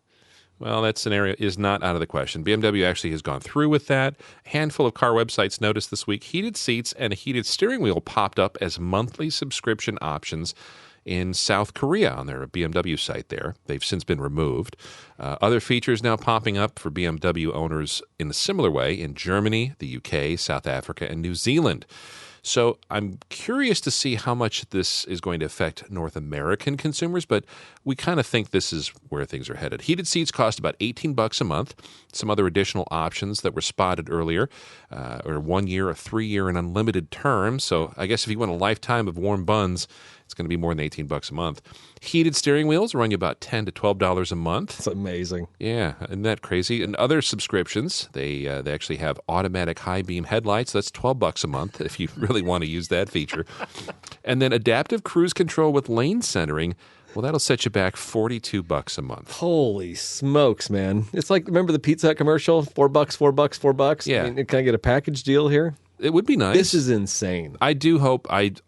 Well, that scenario is not out of the question. BMW actually has gone through with that. A handful of car websites noticed this week heated seats and a heated steering wheel popped up as monthly subscription options in South Korea on their BMW site there. They've since been removed. Other features now popping up for BMW owners in a similar way in Germany, the UK, South Africa, and New Zealand. So I'm curious to see how much this is going to affect North American consumers, but we kind of think this is where things are headed. Heated seats cost about $18 a month. Some other additional options that were spotted earlier are 1 year, a 3 year, and unlimited term. So I guess if you want a lifetime of warm buns, It's going to be more than $18 a month. Heated steering wheels run you about $10 to $12 a month. It's amazing. Yeah, isn't that crazy? And other subscriptions, they actually have automatic high beam headlights. That's $12 a month if you really want to use that feature. And then adaptive cruise control with lane centering. Well, that'll set you back $42 a month. Holy smokes, man! It's like, remember the Pizza Hut commercial? $4, $4, $4. Yeah. I mean, can I get a package deal here? It would be nice. This is insane. I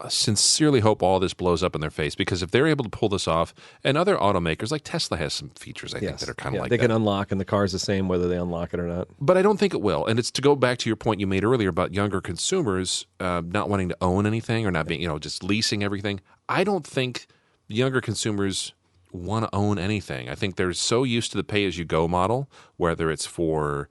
sincerely hope all this blows up in their face, because if they're able to pull this off, and other automakers like Tesla has some features I think that are kind of like they that. can unlock, and the car's the same whether they unlock it or not. But I don't think it will. And it's to go back to your point you made earlier about younger consumers not wanting to own anything, or not being, just leasing everything. I don't think younger consumers want to own anything. I think they're so used to the pay-as-you-go model, whether it's for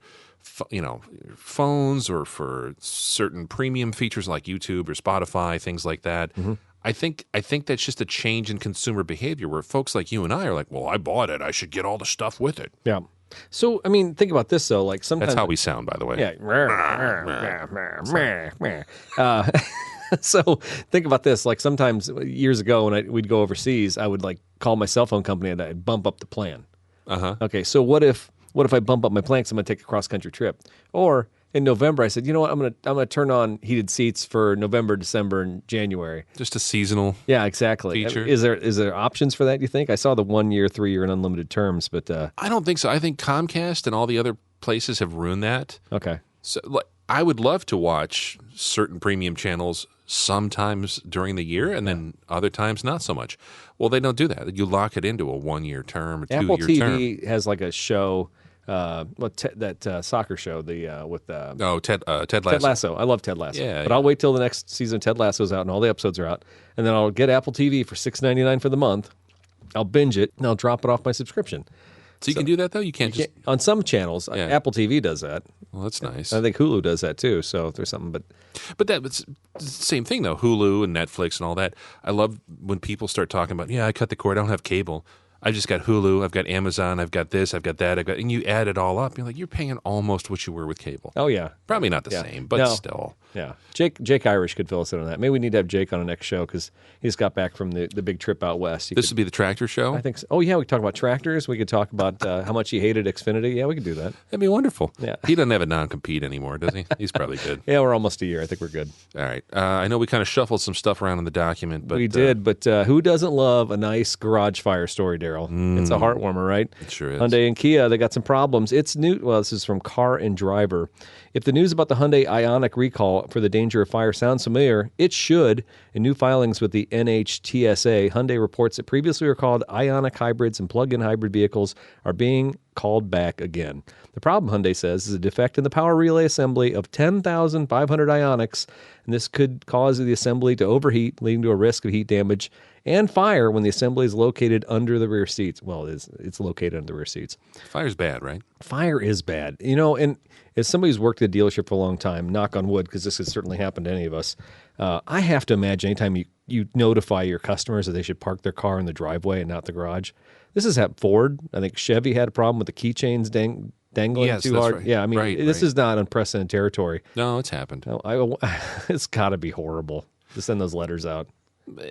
phones or for certain premium features like YouTube or Spotify, things like that. Mm-hmm. I think that's just a change in consumer behavior, where folks like you and I are like, well, I bought it, I should get all the stuff with it. Yeah. So, I mean, think about this, though. Like, sometimes... That's how we sound, by the way. Yeah. So think about this. Like, sometimes years ago when we'd go overseas, I would like call my cell phone company and I'd bump up the plan. Uh-huh. Okay, so what if I bump up my plan because I'm going to take a cross-country trip? Or in November, I said, you know what, I'm gonna turn on heated seats for November, December, and January. Just a seasonal exactly. feature. Is there options for that, you think? I saw the 1 year, 3 year, and unlimited terms, but... I don't think so. I think Comcast and all the other places have ruined that. Okay. So I would love to watch certain premium channels sometimes during the year, and then other times not so much. Well, they don't do that. You lock it into a 1 year term, a 2 year term. Apple TV has like a show... that soccer show, with Ted Lasso. Ted Lasso. I love Ted Lasso. Yeah, but I'll wait till the next season of Ted Lasso's out and all the episodes are out, and then I'll get Apple TV for $6.99 for the month. I'll binge it and I'll drop it off my subscription. So you can do that though. You can't just on some channels. Yeah. Apple TV does that. Well, that's nice. I think Hulu does that too. So there's something, but that's the same thing though. Hulu and Netflix and all that. I love when people start talking about, I cut the cord. I don't have cable. I just got Hulu, I've got Amazon, I've got this, I've got that, and you add it all up, you're like, you're paying almost what you were with cable. Oh, yeah. Probably not the same, but still. Yeah. Jake Irish could fill us in on that. Maybe we need to have Jake on the next show because he just got back from the big trip out west. This would be the tractor show? I think so. Oh, yeah, we could talk about tractors. We could talk about how much he hated Xfinity. Yeah, we could do that. That'd be wonderful. Yeah. He doesn't have a non-compete anymore, does he? He's probably good. Yeah, we're almost a year. I think we're good. All right. I know we kind of shuffled some stuff around in the document. But we did, but who doesn't love a nice garage fire story, Daryl? It's a heartwarmer, right? It sure is. Hyundai and Kia, they got some problems. It's new. Well, this is from Car and Driver. If the news about the Hyundai Ioniq recall for the danger of fire sounds familiar, it should. In new filings with the NHTSA, Hyundai reports that previously recalled Ioniq hybrids and plug-in hybrid vehicles are being called back again. The problem, Hyundai says, is a defect in the power relay assembly of 10,500 Ioniqs, and this could cause the assembly to overheat, leading to a risk of heat damage and fire when the assembly is located under the rear seats. Well, it's located under the rear seats. Fire's bad, right? Fire is bad. And as somebody who's worked at a dealership for a long time, knock on wood, because this has certainly happened to any of us, I have to imagine anytime you notify your customers that they should park their car in the driveway and not the garage. This has happened. Ford, I think Chevy had a problem with the keychains dangling too hard. Right. Yeah, I mean, this is not unprecedented territory. No, it's happened. No, it's got to be horrible to send those letters out.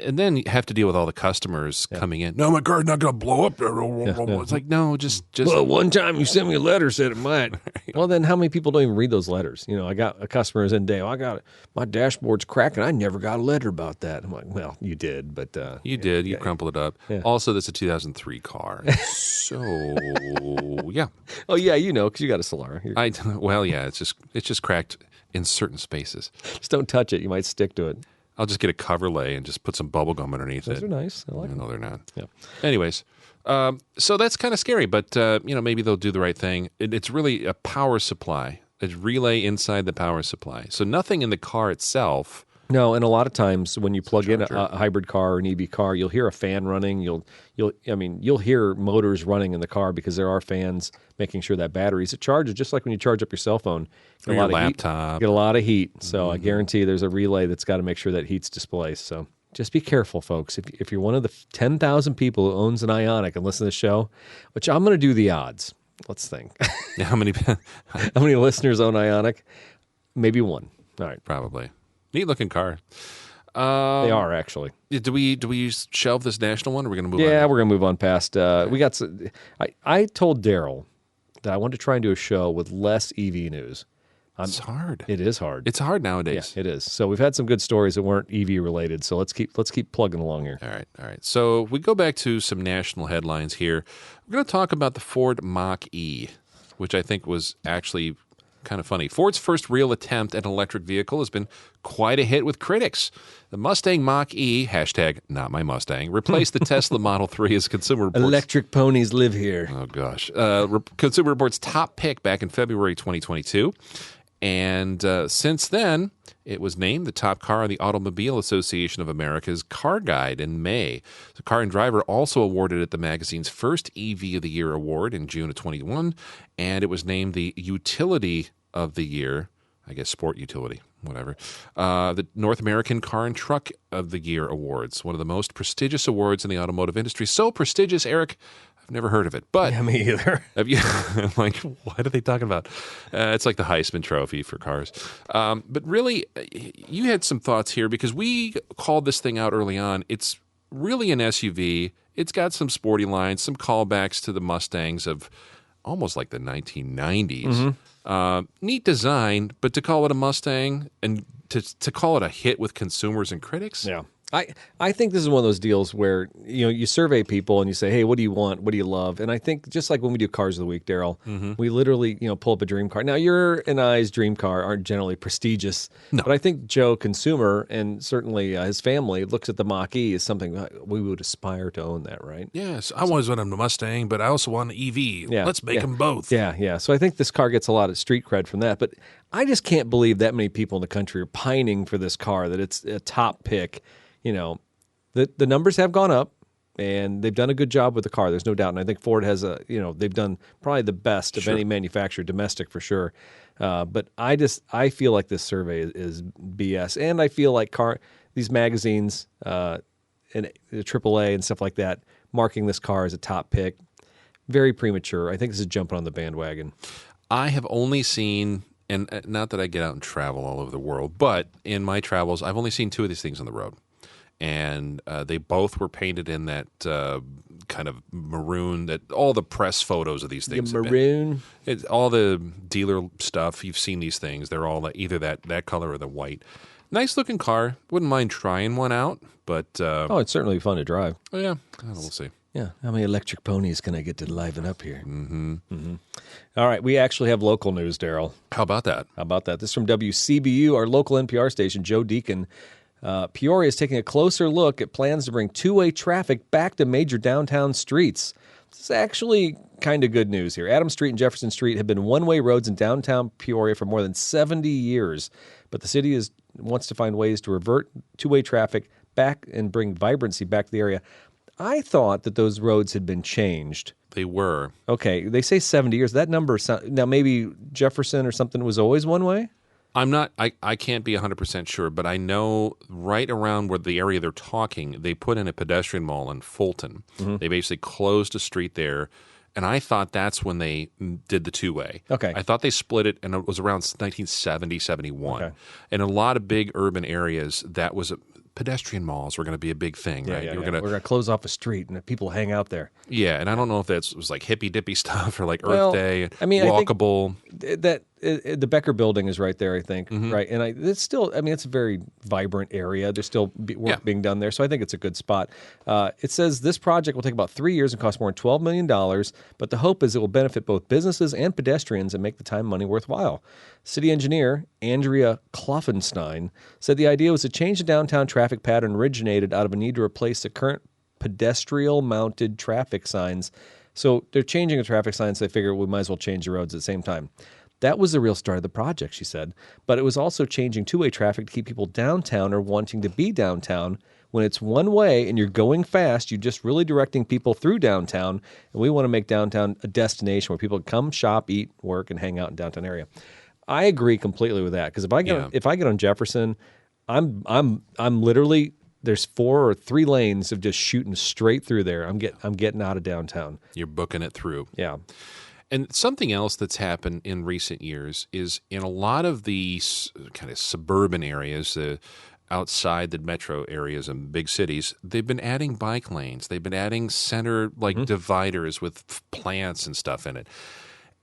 And then you have to deal with all the customers coming in. No, my car's not going to blow up. It's like, no, just. Well, one time you sent me a letter said it might. Well, then how many people don't even read those letters? I got a customer who's in day. I got it. My dashboard's cracking. I never got a letter about that. I'm like, well, you did, but you did. You crumpled it up. Yeah. Also, that's a 2003 car. So yeah. Oh yeah, because you got a Solara. It's just cracked in certain spaces. Just don't touch it. You might stick to it. I'll just get a cover lay and just put some bubble gum underneath it. Those are nice. I like them. No, they're not. Yeah. Anyways, so that's kind of scary, but maybe they'll do the right thing. It's really a power supply, a relay inside the power supply. So nothing in the car itself. No, and a lot of times when you plug in a hybrid car or an EV car, you'll hear a fan running. You'll hear motors running in the car because there are fans making sure that batteries it charges, just like when you charge up your cell phone. Or your laptop. You get a lot of heat. So I guarantee there's a relay that's got to make sure that heat's displaced. So just be careful, folks. If you're one of the 10,000 people who owns an Ioniq and listen to the show, which I'm going to do the odds. Let's think. How many listeners own Ioniq? Maybe one. All right. Probably. Neat looking car. They are actually. Do we shelve this national one, or are we going to move on? Yeah, we're going to move on past. We got. I told Daryl that I wanted to try and do a show with less EV news. It's hard. It is hard. It's hard nowadays. Yeah, it is. So we've had some good stories that weren't EV related. So let's keep plugging along here. All right. So we go back to some national headlines here. We're going to talk about the Ford Mach-E, which I think was actually kind of funny. Ford's first real attempt at an electric vehicle has been quite a hit with critics. The Mustang Mach-E, hashtag not my Mustang, replaced the Tesla Model 3 as Consumer Reports. Electric ponies live here. Oh, gosh. Consumer Reports' top pick back in February 2022. And since then, it was named the top car on the Automobile Association of America's Car Guide in May. The Car and Driver also awarded it the magazine's first EV of the Year award in June of 21, and it was named the Utility of the Year, I guess sport utility, whatever, the North American Car and Truck of the Year awards, one of the most prestigious awards in the automotive industry. So prestigious, Eric, I've never heard of it. But yeah, me either. I'm like, what are they talking about? It's like the Heisman Trophy for cars. But really, you had some thoughts here because we called this thing out early on. It's really an SUV. It's got some sporty lines, some callbacks to the Mustangs of almost like the 1990s. Mm-hmm. Neat design, but to call it a Mustang and to call it a hit with consumers and critics? Yeah. I think this is one of those deals where you survey people and you say, hey, what do you want? What do you love? And I think just like when we do Cars of the Week, Daryl, we literally pull up a dream car. Now, your and I's dream car aren't generally prestigious, but I think Joe, consumer, and certainly his family looks at the Mach-E as something we would aspire to own that, right? Yes, I always wanted a Mustang, but I also want an EV. Yeah, Let's make them both. Yeah. So I think this car gets a lot of street cred from that, but I just can't believe that many people in the country are pining for this car, that it's a top pick. The numbers have gone up, and they've done a good job with the car. There's no doubt. And I think Ford has they've done probably the best of any manufacturer, domestic for sure. But I feel like this survey is BS, and I feel like these magazines and the AAA and stuff like that marking this car as a top pick, very premature. I think this is jumping on the bandwagon. I have only seen, and not that I get out and travel all over the world, but in my travels, I've only seen two of these things on the road. And they both were painted in that kind of maroon, that all the press photos of these things. Maroon? All the dealer stuff, you've seen these things. They're all either that color or the white. Nice looking car. Wouldn't mind trying one out, but... it's certainly fun to drive. Oh, yeah. We'll see. Yeah. How many electric ponies can I get to liven up here? Mm-hmm. All right. We actually have local news, Daryl. How about that? This is from WCBU, our local NPR station, Joe Deacon. Peoria is taking a closer look at plans to bring two-way traffic back to major downtown streets. This is actually kind of good news here. Adams Street and Jefferson Street have been one-way roads in downtown Peoria for more than 70 years, but the city wants to find ways to revert two-way traffic back and bring vibrancy back to the area. I thought that those roads had been changed. They were. Okay, they say 70 years. That number now maybe Jefferson or something was always one-way? I'm not, I can't be 100% sure, but I know right around where the area they're talking, they put in a pedestrian mall in Fulton. Mm-hmm. They basically closed a street there, and I thought that's when they did the two-way. Okay. I thought they split it, and it was around 1970, 71. Okay. In a lot of big urban areas, that was pedestrian malls were going to be a big thing, right? Yeah. We're going to close off a street and people hang out there. Yeah, and I don't know if that was like hippy-dippy stuff or like Earth Day, walkable. I think that the Becker Building is right there, I think, right? And it's still, it's a very vibrant area. There's still work being done there, so I think it's a good spot. It says this project will take about 3 years and cost more than $12 million, but the hope is it will benefit both businesses and pedestrians and make the time and money worthwhile. City engineer Andrea Kloffenstein said the idea was to change the downtown traffic pattern originated out of a need to replace the current pedestrian-mounted traffic signs. So they're changing the traffic signs. They figure we might as well change the roads at the same time. That was the real start of the project, she said. But it was also changing two-way traffic to keep people downtown or wanting to be downtown. When it's one way and you're going fast, you're just really directing people through downtown. And we want to make downtown a destination where people come, shop, eat, work, and hang out in downtown area. I agree completely with that, because if I get on Jefferson, I'm literally, there's 4 or 3 lanes of just shooting straight through there. I'm getting out of downtown. You're booking it through. Yeah. And something else that's happened in recent years is in a lot of these kind of suburban areas, outside the metro areas and big cities, they've been adding bike lanes. They've been adding center dividers with plants and stuff in it.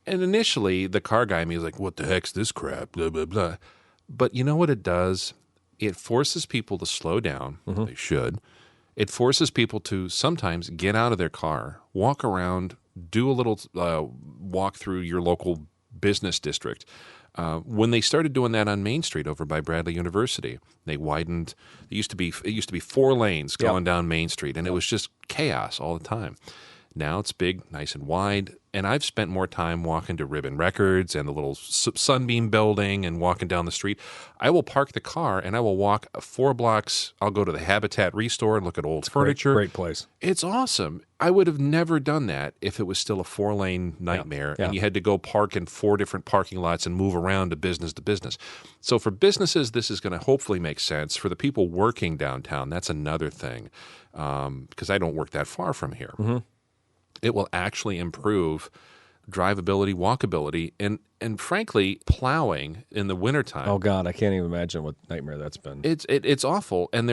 And initially, the car guy in me was like, what the heck's this crap? Blah, blah, blah. But you know what it does? It forces people to slow down. They should. It forces people to sometimes get out of their car, walk around, do a little walk through your local business district. When they started doing that on Main Street over by Bradley University, they widened. It used to be 4 lanes going down Main Street, and it was just chaos all the time. Now it's big, nice and wide, and I've spent more time walking to Ribbon Records and the little Sunbeam building and walking down the street. I will park the car and I will walk 4 blocks. I'll go to the Habitat Restore and look at old furniture. Great place. It's awesome. I would have never done that if it was still a 4-lane nightmare and you had to go park in 4 different parking lots and move around to business. So for businesses, this is going to hopefully make sense. For the people working downtown, that's another thing, because I don't work that far from here. It will actually improve drivability, walkability, and frankly, plowing in the wintertime. Oh, God, I can't even imagine what nightmare that's been. It's awful, and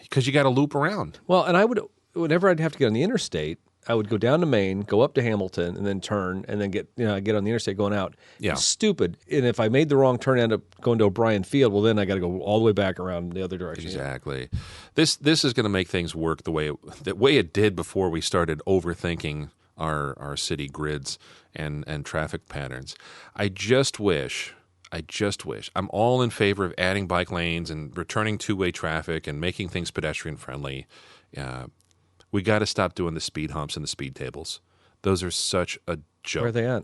because you got to loop around. Well, and whenever I'd have to get on the interstate, I would go down to Maine, go up to Hamilton, and then turn, and then get on the interstate going out. Yeah. It's stupid. And if I made the wrong turn, end up going to O'Brien Field, well, then I got to go all the way back around the other direction. Exactly. This is going to make things work the way it did before we started overthinking our city grids and traffic patterns. I just wish. I'm all in favor of adding bike lanes and returning two-way traffic and making things pedestrian friendly. We got to stop doing the speed humps and the speed tables. Those are such a joke. Where are they at?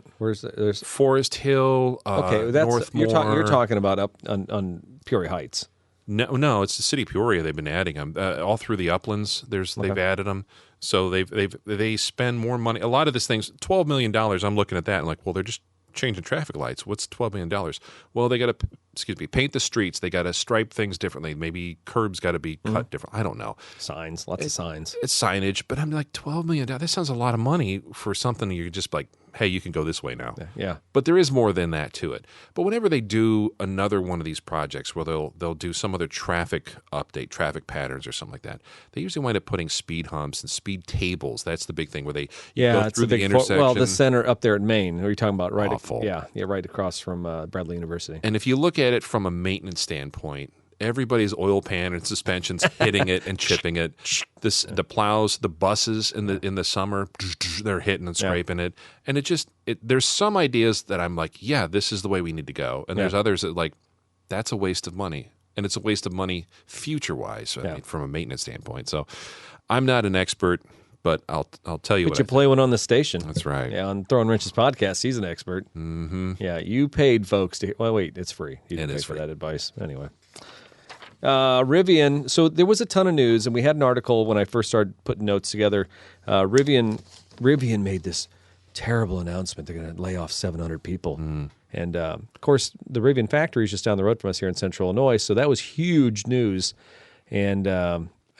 There's Forest Hill, okay, that's Northmore. you're talking about up on Peoria Heights. No, it's the city of Peoria. They've been adding them all through the uplands. They've added them, so they spend more money. A lot of this things, $12 million. I'm looking at that and like, well, they're just changing traffic lights. What's $12 million? Well, they got to paint the streets. They got to stripe things differently. Maybe curbs got to be cut different. I don't know. Signs, lots of signs. It's signage, but I'm like, $12 million. That sounds a lot of money for something you're just like, hey, you can go this way now. Yeah. But there is more than that to it. But whenever they do another one of these projects where they'll do some other traffic update, traffic patterns or something like that, they usually wind up putting speed humps and speed tables. That's the big thing where they go through the intersection. Well, the center up there at Maine. What are you talking about? Right. Awful. Right across from Bradley University. And if you look at it from a maintenance standpoint, everybody's oil pan and suspensions hitting it and chipping it. The plows, the buses in the summer, they're hitting and scraping it. And there's some ideas that I'm like, yeah, this is the way we need to go. And there's others that like, that's a waste of money. And it's a waste of money future-wise, I mean, from a maintenance standpoint. So I'm not an expert, but I'll tell you but what you play one on the station. That's right. Yeah, on Throwin Wrenches podcast, he's an expert. Mm-hmm. Yeah, you paid folks to... Well, wait, it's free. You didn't pay for that advice. Anyway. Rivian, so there was a ton of news, and we had an article when I first started putting notes together. Rivian made this terrible announcement. They're going to lay off 700 people. And, of course, the Rivian factory is just down the road from us here in Central Illinois, so that was huge news. And,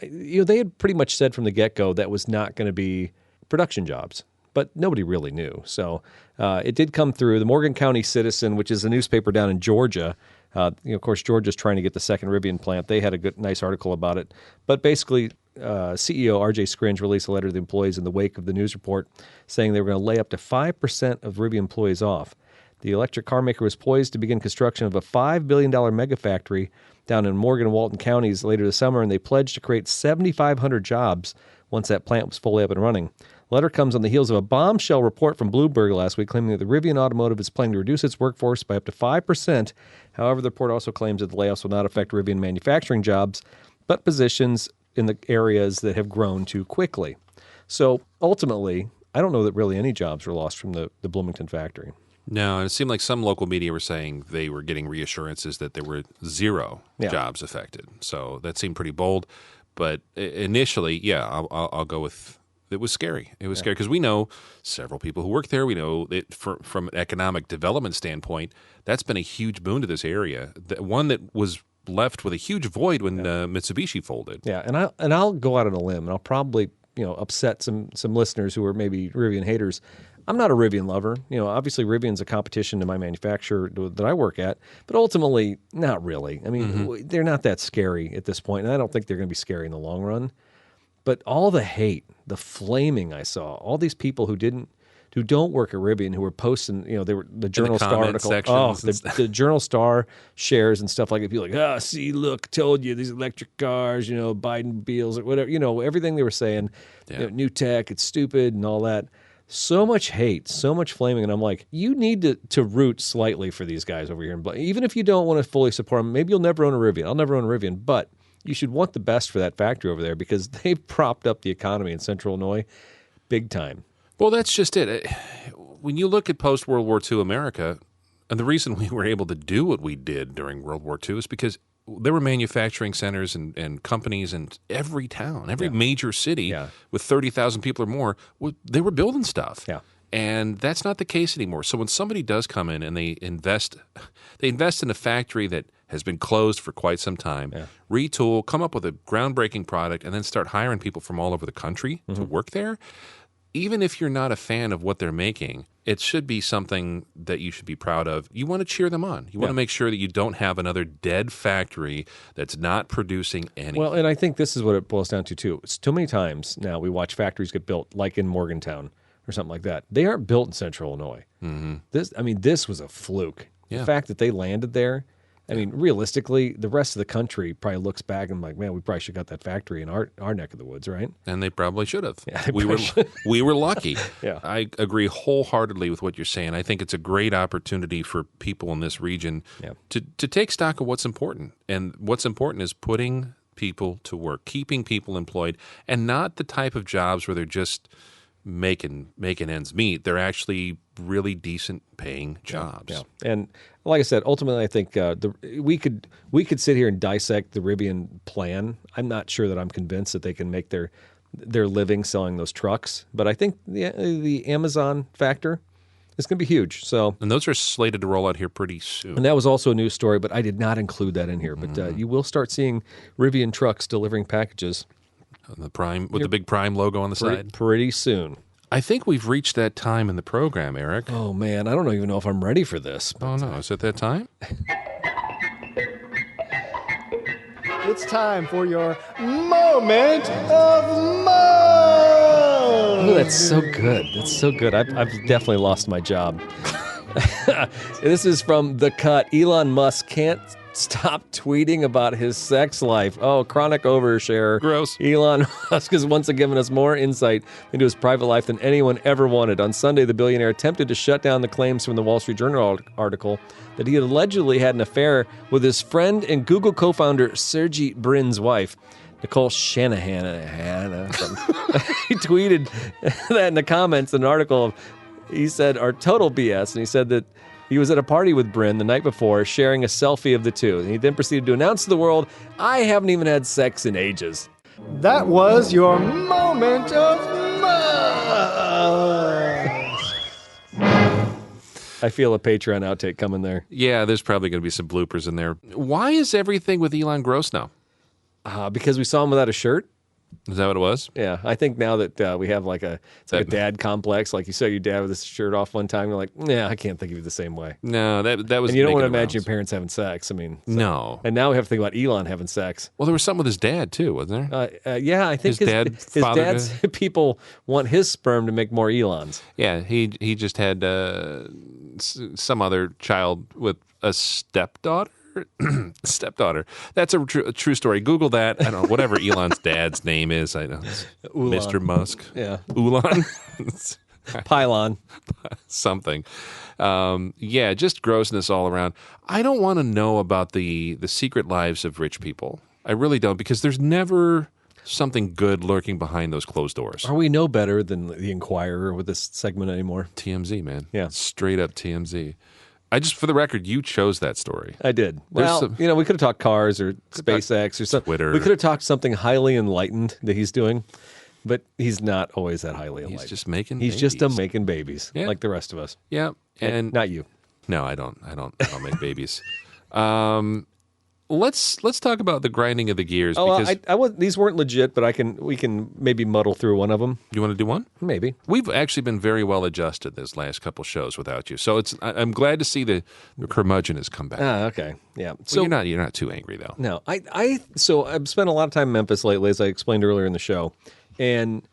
they had pretty much said from the get-go that was not going to be production jobs, but nobody really knew. So it did come through. The Morgan County Citizen, which is a newspaper down in Georgia, of course, Georgia's trying to get the second Rivian plant. They had a nice article about it. But basically, CEO R.J. Scringe released a letter to the employees in the wake of the news report saying they were going to lay up to 5% of Rivian employees off. The electric car maker was poised to begin construction of a $5 billion mega factory down in Morgan and Walton counties later this summer, and they pledged to create 7,500 jobs once that plant was fully up and running. The letter comes on the heels of a bombshell report from Bloomberg last week claiming that the Rivian Automotive is planning to reduce its workforce by up to 5%. However, the report also claims that the layoffs will not affect Rivian manufacturing jobs, but positions in the areas that have grown too quickly. So ultimately, I don't know that really any jobs were lost from the Bloomington factory. No, and it seemed like some local media were saying they were getting reassurances that there were zero jobs affected. So that seemed pretty bold. But initially, I'll go with it was scary. It was scary because we know several people who work there. We know that from an economic development standpoint, that's been a huge boon to this area. One that was left with a huge void when Mitsubishi folded. Yeah, and I'll go out on a limb, and I'll probably upset some listeners who are maybe Rivian haters. I'm not a Rivian lover. Obviously Rivian's a competition to my manufacturer that I work at, but ultimately, not really. I mean, they're not that scary at this point, and I don't think they're going to be scary in the long run. But all the hate, the flaming I saw, all these people who don't work at Rivian who were posting, they were the Journal Star article. The Journal Star shares and stuff like it. People like, see, look, told you these electric cars, Biden Beals or whatever, everything they were saying, new tech, it's stupid and all that. So much hate, so much flaming, and I'm like, you need to root slightly for these guys over here. Even if you don't want to fully support them, maybe you'll never own a Rivian. I'll never own a Rivian, but you should want the best for that factory over there because they've propped up the economy in Central Illinois big time. Well, that's just it. When you look at post-World War II America, and the reason we were able to do what we did during World War II is because there were manufacturing centers and companies in every town, every major city with 30,000 people or more. They were building stuff. Yeah. And that's not the case anymore. So when somebody does come in and they invest in a factory that has been closed for quite some time, retool, come up with a groundbreaking product, and then start hiring people from all over the country to work there, even if you're not a fan of what they're making, it should be something that you should be proud of. You want to cheer them on. You want to make sure that you don't have another dead factory that's not producing anything. Well, and I think this is what it boils down to, too. It's too many times now we watch factories get built, like in Morgantown or something like that. They aren't built in Central Illinois. This was a fluke. Yeah. The fact that they landed there, realistically, the rest of the country probably looks back and like, man, we probably should have got that factory in our neck of the woods, right? And they probably should have. Yeah, we were lucky. Yeah. I agree wholeheartedly with what you're saying. I think it's a great opportunity for people in this region to take stock of what's important. And what's important is putting people to work, keeping people employed, and not the type of jobs where they're just making ends meet. They're actually really decent paying jobs. Yeah. And like I said, ultimately, I think we could sit here and dissect the Rivian plan. I'm not sure that I'm convinced that they can make their living selling those trucks, but I think the Amazon factor is going to be huge. So, and those are slated to roll out here pretty soon. And that was also a news story, but I did not include that in here. But you will start seeing Rivian trucks delivering packages. The Prime with the big Prime logo on the side. Pretty soon. I think we've reached that time in the program, Eric. Oh, man. I don't even know if I'm ready for this. Oh, no. Is it that time? It's time for your moment of Mo. Oh, that's so good. That's so good. I've definitely lost my job. This is from The Cut. Elon Musk can't stop tweeting about his sex life. Oh, chronic overshare. Gross. Elon Musk has once again given us more insight into his private life than anyone ever wanted. On Sunday, the billionaire attempted to shut down the claims from the Wall Street Journal article that he had allegedly had an affair with his friend and Google co-founder Sergey Brin's wife, Nicole Shanahan. He tweeted that in the comments in an article he said are total BS, and he said that he was at a party with Brin the night before, sharing a selfie of the two. And he then proceeded to announce to the world, I haven't even had sex in ages. That was your moment of Mo. I feel a Patreon outtake coming there. Yeah, there's probably going to be some bloopers in there. Why is everything with Elon gross now? Because we saw him without a shirt. Is that what it was? Yeah, I think now that we have like a dad complex, like you saw your dad with his shirt off one time, you're like, yeah, I can't think of you the same way. No, that was. And you don't want to imagine your parents having sex. I mean, no. And now we have to think about Elon having sex. Well, there was something with his dad too, wasn't there? Yeah, I think his dad's people want his sperm to make more Elons. Yeah, he just had some other child with a stepdaughter. That's a true story. Google that. I don't know, whatever Elon's dad's name is. I know. Mr. Musk. Yeah. Ulan. Pylon. Something. Yeah, just grossness all around. I don't want to know about the secret lives of rich people. I really don't, because there's never something good lurking behind those closed doors. Are we no better than the Inquirer with this segment anymore? TMZ, man. Yeah. Straight up TMZ. For the record, you chose that story. I did. Well, we could have talked cars or SpaceX or something. Twitter. We could have talked something highly enlightened that he's doing, but he's not always that highly enlightened. He's just making babies, like the rest of us. Yeah. And not you. No, I don't make babies. Let's talk about the grinding of the gears. Oh, because these weren't legit, but we can maybe muddle through one of them. You want to do one? Maybe. We've actually been very well adjusted this last couple shows without you, so I'm glad to see the curmudgeon has come back. Okay, yeah. So you're not too angry though. No, so I've spent a lot of time in Memphis lately, as I explained earlier in the show, and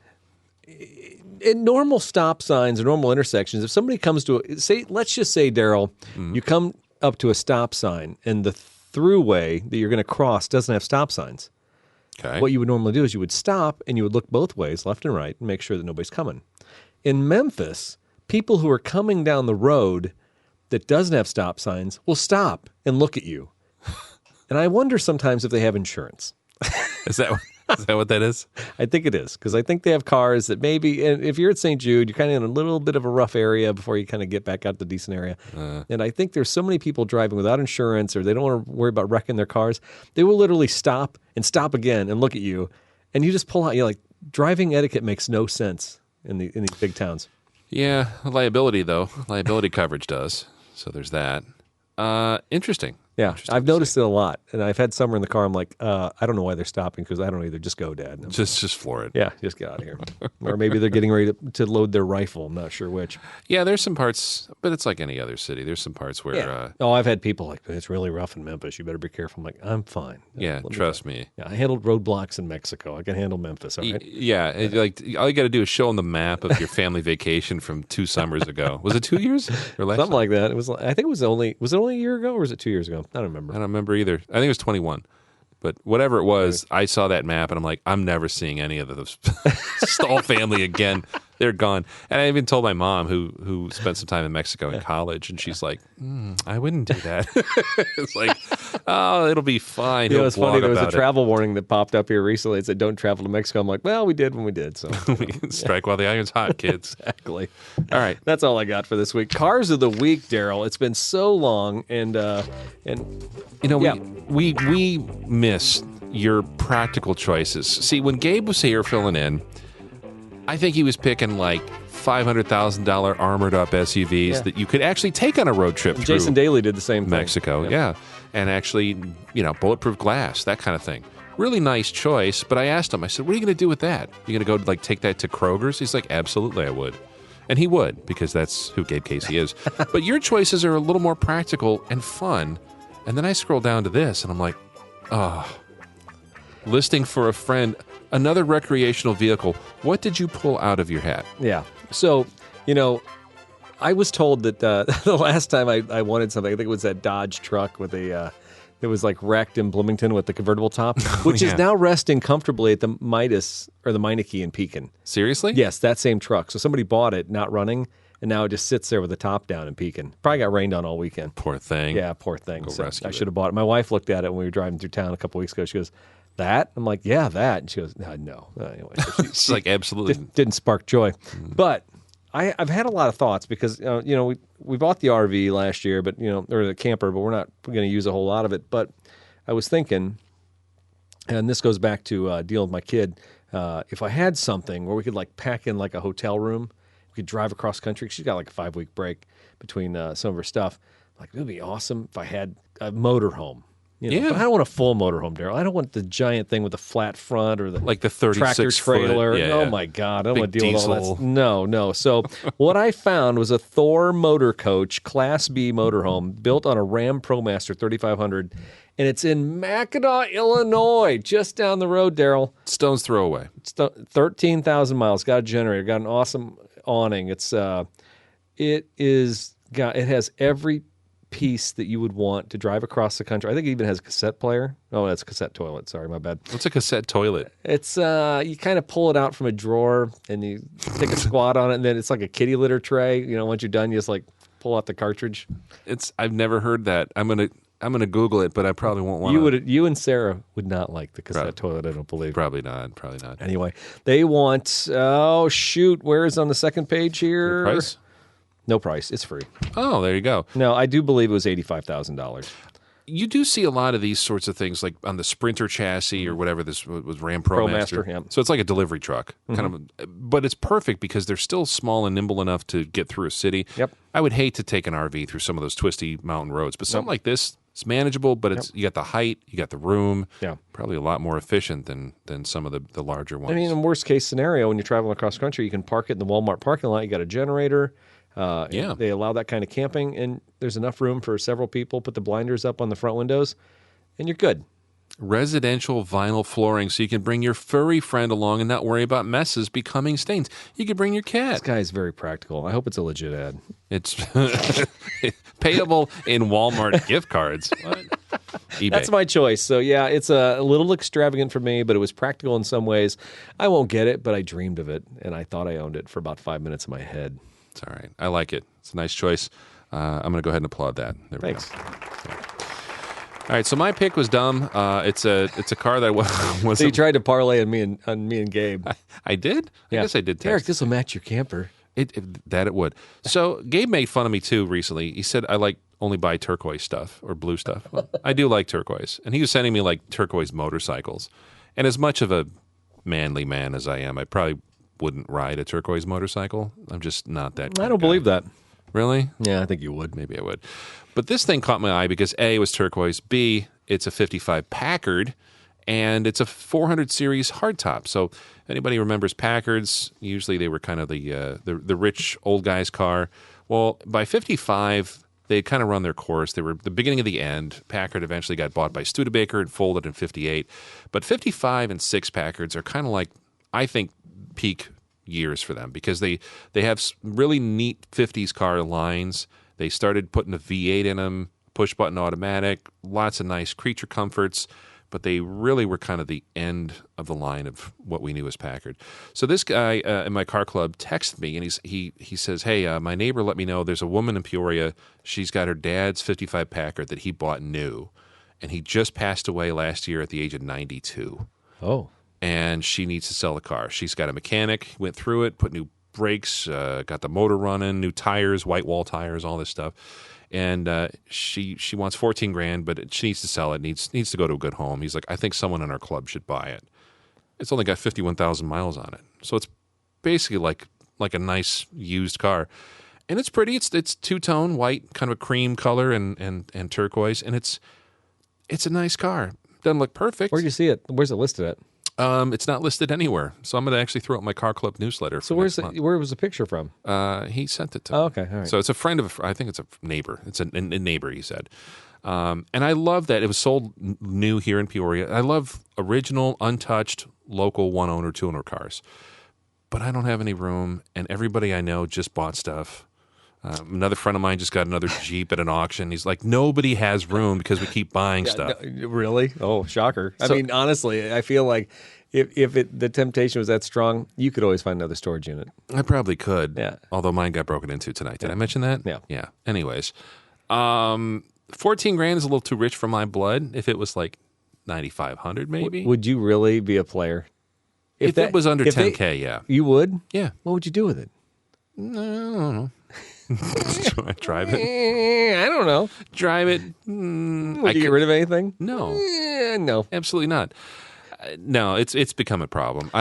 in normal stop signs or normal intersections, if somebody comes to let's just say, Daryl, you come up to a stop sign and the throughway that you're going to cross doesn't have stop signs. Okay. What you would normally do is you would stop and you would look both ways, left and right, and make sure that nobody's coming. In Memphis, people who are coming down the road that doesn't have stop signs will stop and look at you. And I wonder sometimes if they have insurance. Is that what that is? I think it is, because I think they have cars that maybe, and if you're at St. Jude, you're kind of in a little bit of a rough area before you kind of get back out to the decent area. And I think there's so many people driving without insurance, or they don't want to worry about wrecking their cars. They will literally stop and stop again and look at you, and you just pull out. You're like, driving etiquette makes no sense in these big towns. Yeah, liability coverage does. So there's that. Interesting. Yeah, I've noticed it a lot, and I've had summer in the car. I'm like, I don't know why they're stopping, because I don't either. Just go, Dad. Just floor it. Yeah, just get out of here. Or maybe they're getting ready to load their rifle. I'm not sure which. Yeah, there's some parts, but it's like any other city. There's some parts where... I've had people like, it's really rough in Memphis. You better be careful. I'm like, I'm fine. Yeah, trust me. Yeah, I handled roadblocks in Mexico. I can handle Memphis, all right? Yeah, all you got to do is show them the map of your family vacation from 2 summers ago. Was it 2 years? Or last Something like that. It was. I think it was only a year ago, or was it 2 years ago? I don't remember. I don't remember either. I think it was 21. But whatever it was, I saw that map and I'm like, I'm never seeing any of those Stahl family again. They're gone. And I even told my mom, who spent some time in Mexico in college, and she's like, I wouldn't do that. It's like, oh, it'll be fine. It's funny. There was a travel warning that popped up here recently. It said, don't travel to Mexico. I'm like, well, we did when we did. So strike while the iron's hot, kids. Exactly. All right. That's all I got for this week. Cars of the week, Daryl. It's been so long, and we miss your practical choices. See, when Gabe was here filling in, I think he was picking like $500,000 armored up SUVs that you could actually take on a road trip through Jason Daly did the same thing. Mexico, yeah. And actually, bulletproof glass, that kind of thing. Really nice choice, but I asked him, I said, what are you going to do with that? You going to go take that to Kroger's? He's like, absolutely, I would. And he would, because that's who Gabe Casey is. But your choices are a little more practical and fun. And then I scroll down to this, and I'm like, listing for a friend, another recreational vehicle. What did you pull out of your hat? Yeah. So, I was told that the last time I wanted something, I think it was that Dodge truck with it was like wrecked in Bloomington with the convertible top, which is now resting comfortably at the MkIII or the MkIII in Pekin. Seriously? Yes, that same truck. So somebody bought it, not running, and now it just sits there with the top down in Pekin. Probably got rained on all weekend. Poor thing. Yeah, poor thing. Go So rescue I should have bought it. My wife looked at it when we were driving through town a couple weeks ago. She goes, that? I'm like, yeah, that. And she goes, no. Anyway, so It's like absolutely. didn't spark joy. But I've had a lot of thoughts because, we bought the RV last year, but, or the camper, but we're not going to use a whole lot of it. But I was thinking, and this goes back to dealing with my kid, if I had something where we could pack in a hotel room, we could drive across country. She's got a 5-week break between some of her stuff. It would be awesome if I had a motorhome. But I don't want a full motorhome, Daryl. I don't want the giant thing with the flat front or the 36 tractor trailer. Oh my God, I don't want to deal with all that. No. So what I found was a Thor Motor Coach Class B motorhome built on a Ram ProMaster 3500, and it's in Mackinac, Illinois, just down the road, Daryl. Stone's throw away. 13,000 miles. Got a generator. Got an awesome awning. It has every piece that you would want to drive across the country. I think it even has a cassette player. Oh, that's a cassette toilet. Sorry, my bad. What's a cassette toilet? It's you kind of pull it out from a drawer and you take a squat on it, and then it's like a kitty litter tray. Once you're done, you just pull out the cartridge. I've never heard that. I'm gonna Google it, but I probably won't want. You and Sarah would not like the cassette toilet. I don't believe. Probably not. Anyway, they want. Oh shoot, where is on the second page here? The price? No price. It's free. Oh, there you go. No, I do believe it was $85,000. You do see a lot of these sorts of things, like on the Sprinter chassis or whatever this was, Ram ProMaster. Yeah. So it's like a delivery truck, but it's perfect because they're still small and nimble enough to get through a city. Yep. I would hate to take an RV through some of those twisty mountain roads, but something like this, It's manageable, but you got the height, you got the room. Yeah. Probably a lot more efficient than some of the larger ones. I mean, in worst case scenario, when you're traveling across country, you can park it in the Walmart parking lot. You got a generator. Yeah. They allow that kind of camping, and there's enough room for several people. Put the blinders up on the front windows, and you're good. Residential vinyl flooring, so you can bring your furry friend along and not worry about messes becoming stains. You could bring your cat. This guy is very practical. I hope it's a legit ad. It's payable in Walmart gift cards. What? eBay. That's my choice. So, yeah, it's a little extravagant for me, but it was practical in some ways. I won't get it, but I dreamed of it, and I thought I owned it for about 5 minutes in my head. It's all right. I like it. It's a nice choice. I'm going to go ahead and applaud that. There Thanks. we go. All right, so my pick was dumb. It's a car that was. So you tried to parlay on me and Gabe. I did. I guess I did. Text. Eric, this will match your camper. It would. So Gabe made fun of me too recently. He said I only buy turquoise stuff or blue stuff. Well, I do like turquoise, and he was sending me like turquoise motorcycles. And as much of a manly man as I am, I probably wouldn't ride a turquoise motorcycle. I'm just not that. I don't believe that. Really? Yeah, I think you would. Maybe I would. But this thing caught my eye because A, it was turquoise, B, it's a 55 Packard, and it's a 400 series hardtop. So if anybody remembers Packards, usually they were kind of the rich old guy's car. Well, by 55, they kind of run their course. They were the beginning of the end. Packard eventually got bought by Studebaker and folded in 58. But 55 and 6 Packards are kind of like, I think, peak years for them because they have really neat 50s car lines. They started putting a V8 in them, push-button automatic, lots of nice creature comforts, but they really were kind of the end of the line of what we knew as Packard. So this guy in my car club texted me, and he says, hey, my neighbor let me know there's a woman in Peoria. She's got her dad's 55 Packard that he bought new, and he just passed away last year at the age of 92. Oh. And she needs to sell the car. She's got a mechanic, went through it, put new brakes, got the motor running, new tires, white wall tires, all this stuff. And she wants $14,000, but she needs to sell it, needs to go to a good home. He's like, I think someone in our club should buy it. It's only got 51,000 miles on it. So it's basically like a nice used car. And it's pretty. It's two-tone, white, kind of a cream color and turquoise. And it's a nice car. Doesn't look perfect. Where'd you see it? Where's it listed at? It's not listed anywhere, so I'm going to actually throw out my car club newsletter. So where was the picture from? He sent it to me. Oh, okay, all right. So it's a friend of, I think it's a neighbor. It's a neighbor, he said. And I love that it was sold new here in Peoria. I love original, untouched, local one-owner, two-owner cars. But I don't have any room, and everybody I know just bought stuff. Another friend of mine just got another Jeep at an auction. He's like, nobody has room because we keep buying stuff. No, really? Oh, shocker. So, I mean, honestly, I feel like if the temptation was that strong, you could always find another storage unit. I probably could. Yeah. Although mine got broken into tonight. Did I mention that? Yeah. Yeah. Anyways, $14,000 is a little too rich for my blood. If it was like $9,500, maybe. Would you really be a player? If it was under $10K, yeah. You would? Yeah. What would you do with it? No, I don't know. Drive it. I don't know. Drive it. Would you get rid of anything? No. No. Absolutely not. No, it's become a problem.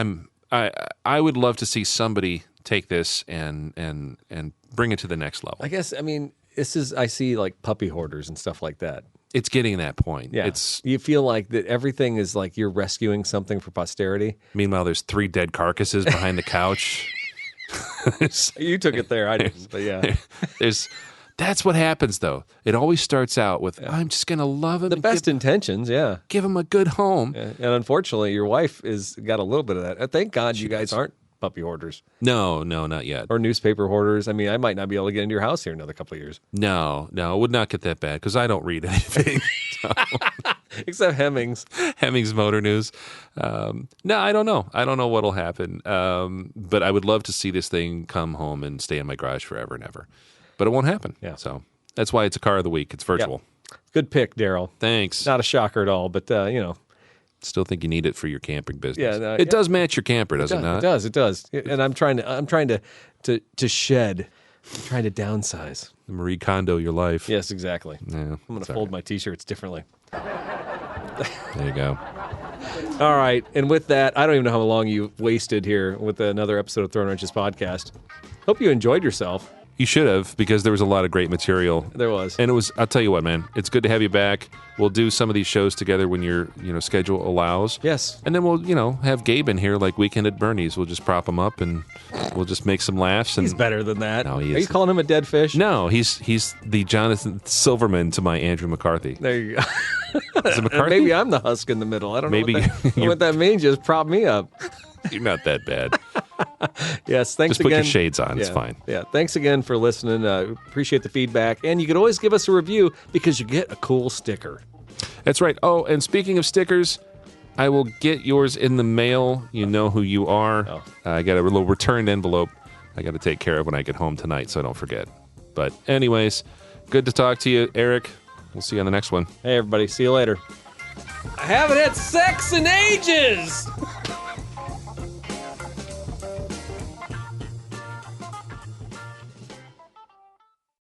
I would love to see somebody take this and bring it to the next level. I guess, I mean, I see like puppy hoarders and stuff like that. It's getting that point. Yeah. You feel like that everything is like you're rescuing something for posterity. Meanwhile, there's 3 dead carcasses behind the couch. You took it there, I didn't, but yeah. That's what happens, though. It always starts out with, I'm just going to love him. The best intentions, yeah. Give him a good home. Yeah. And unfortunately, your wife has got a little bit of that. Thank God you guys aren't puppy hoarders. No, not yet. Or newspaper hoarders. I mean, I might not be able to get into your house here in another couple of years. No, it would not get that bad because I don't read anything. Except Hemmings. Hemmings Motor News. No, I don't know. I don't know what'll happen. But I would love to see this thing come home and stay in my garage forever and ever. But it won't happen. Yeah. So that's why it's a car of the week. It's virtual. Yep. Good pick, Daryl. Thanks. Not a shocker at all, but Still think you need it for your camping business. Yeah, it does match your camper, does it not? It does. And I'm trying to shed. I'm trying to downsize. Marie Kondo your life. Yes, exactly. Yeah, I'm going to fold my T-shirts differently. There you go. All right. And with that, I don't even know how long you've wasted here with another episode of Throwin Wrenches podcast. Hope you enjoyed yourself. You should have, because there was a lot of great material. There was. And it was, I'll tell you what, man, it's good to have you back. We'll do some of these shows together when your schedule allows. Yes. And then we'll, have Gabe in here like Weekend at Bernie's. We'll just prop him up and we'll just make some laughs. And He's better than that. No, he Are is. you calling him a dead fish? No, he's the Jonathan Silverman to my Andrew McCarthy. There you go. Is it McCarthy? Maybe I'm the husk in the middle. I don't Maybe know what that means. Just prop me up. You're not that bad. Yes, thanks Just put again. your shades on. It's fine. Yeah, thanks again for listening. Appreciate the feedback. And you can always give us a review because you get a cool sticker. That's right. Oh, and speaking of stickers, I will get yours in the mail. You know who you are. Oh. I got a little returned envelope I got to take care of when I get home tonight, so I don't forget. But anyways, good to talk to you, Eric. We'll see you on the next one. Hey, everybody. See you later. I haven't had sex in ages.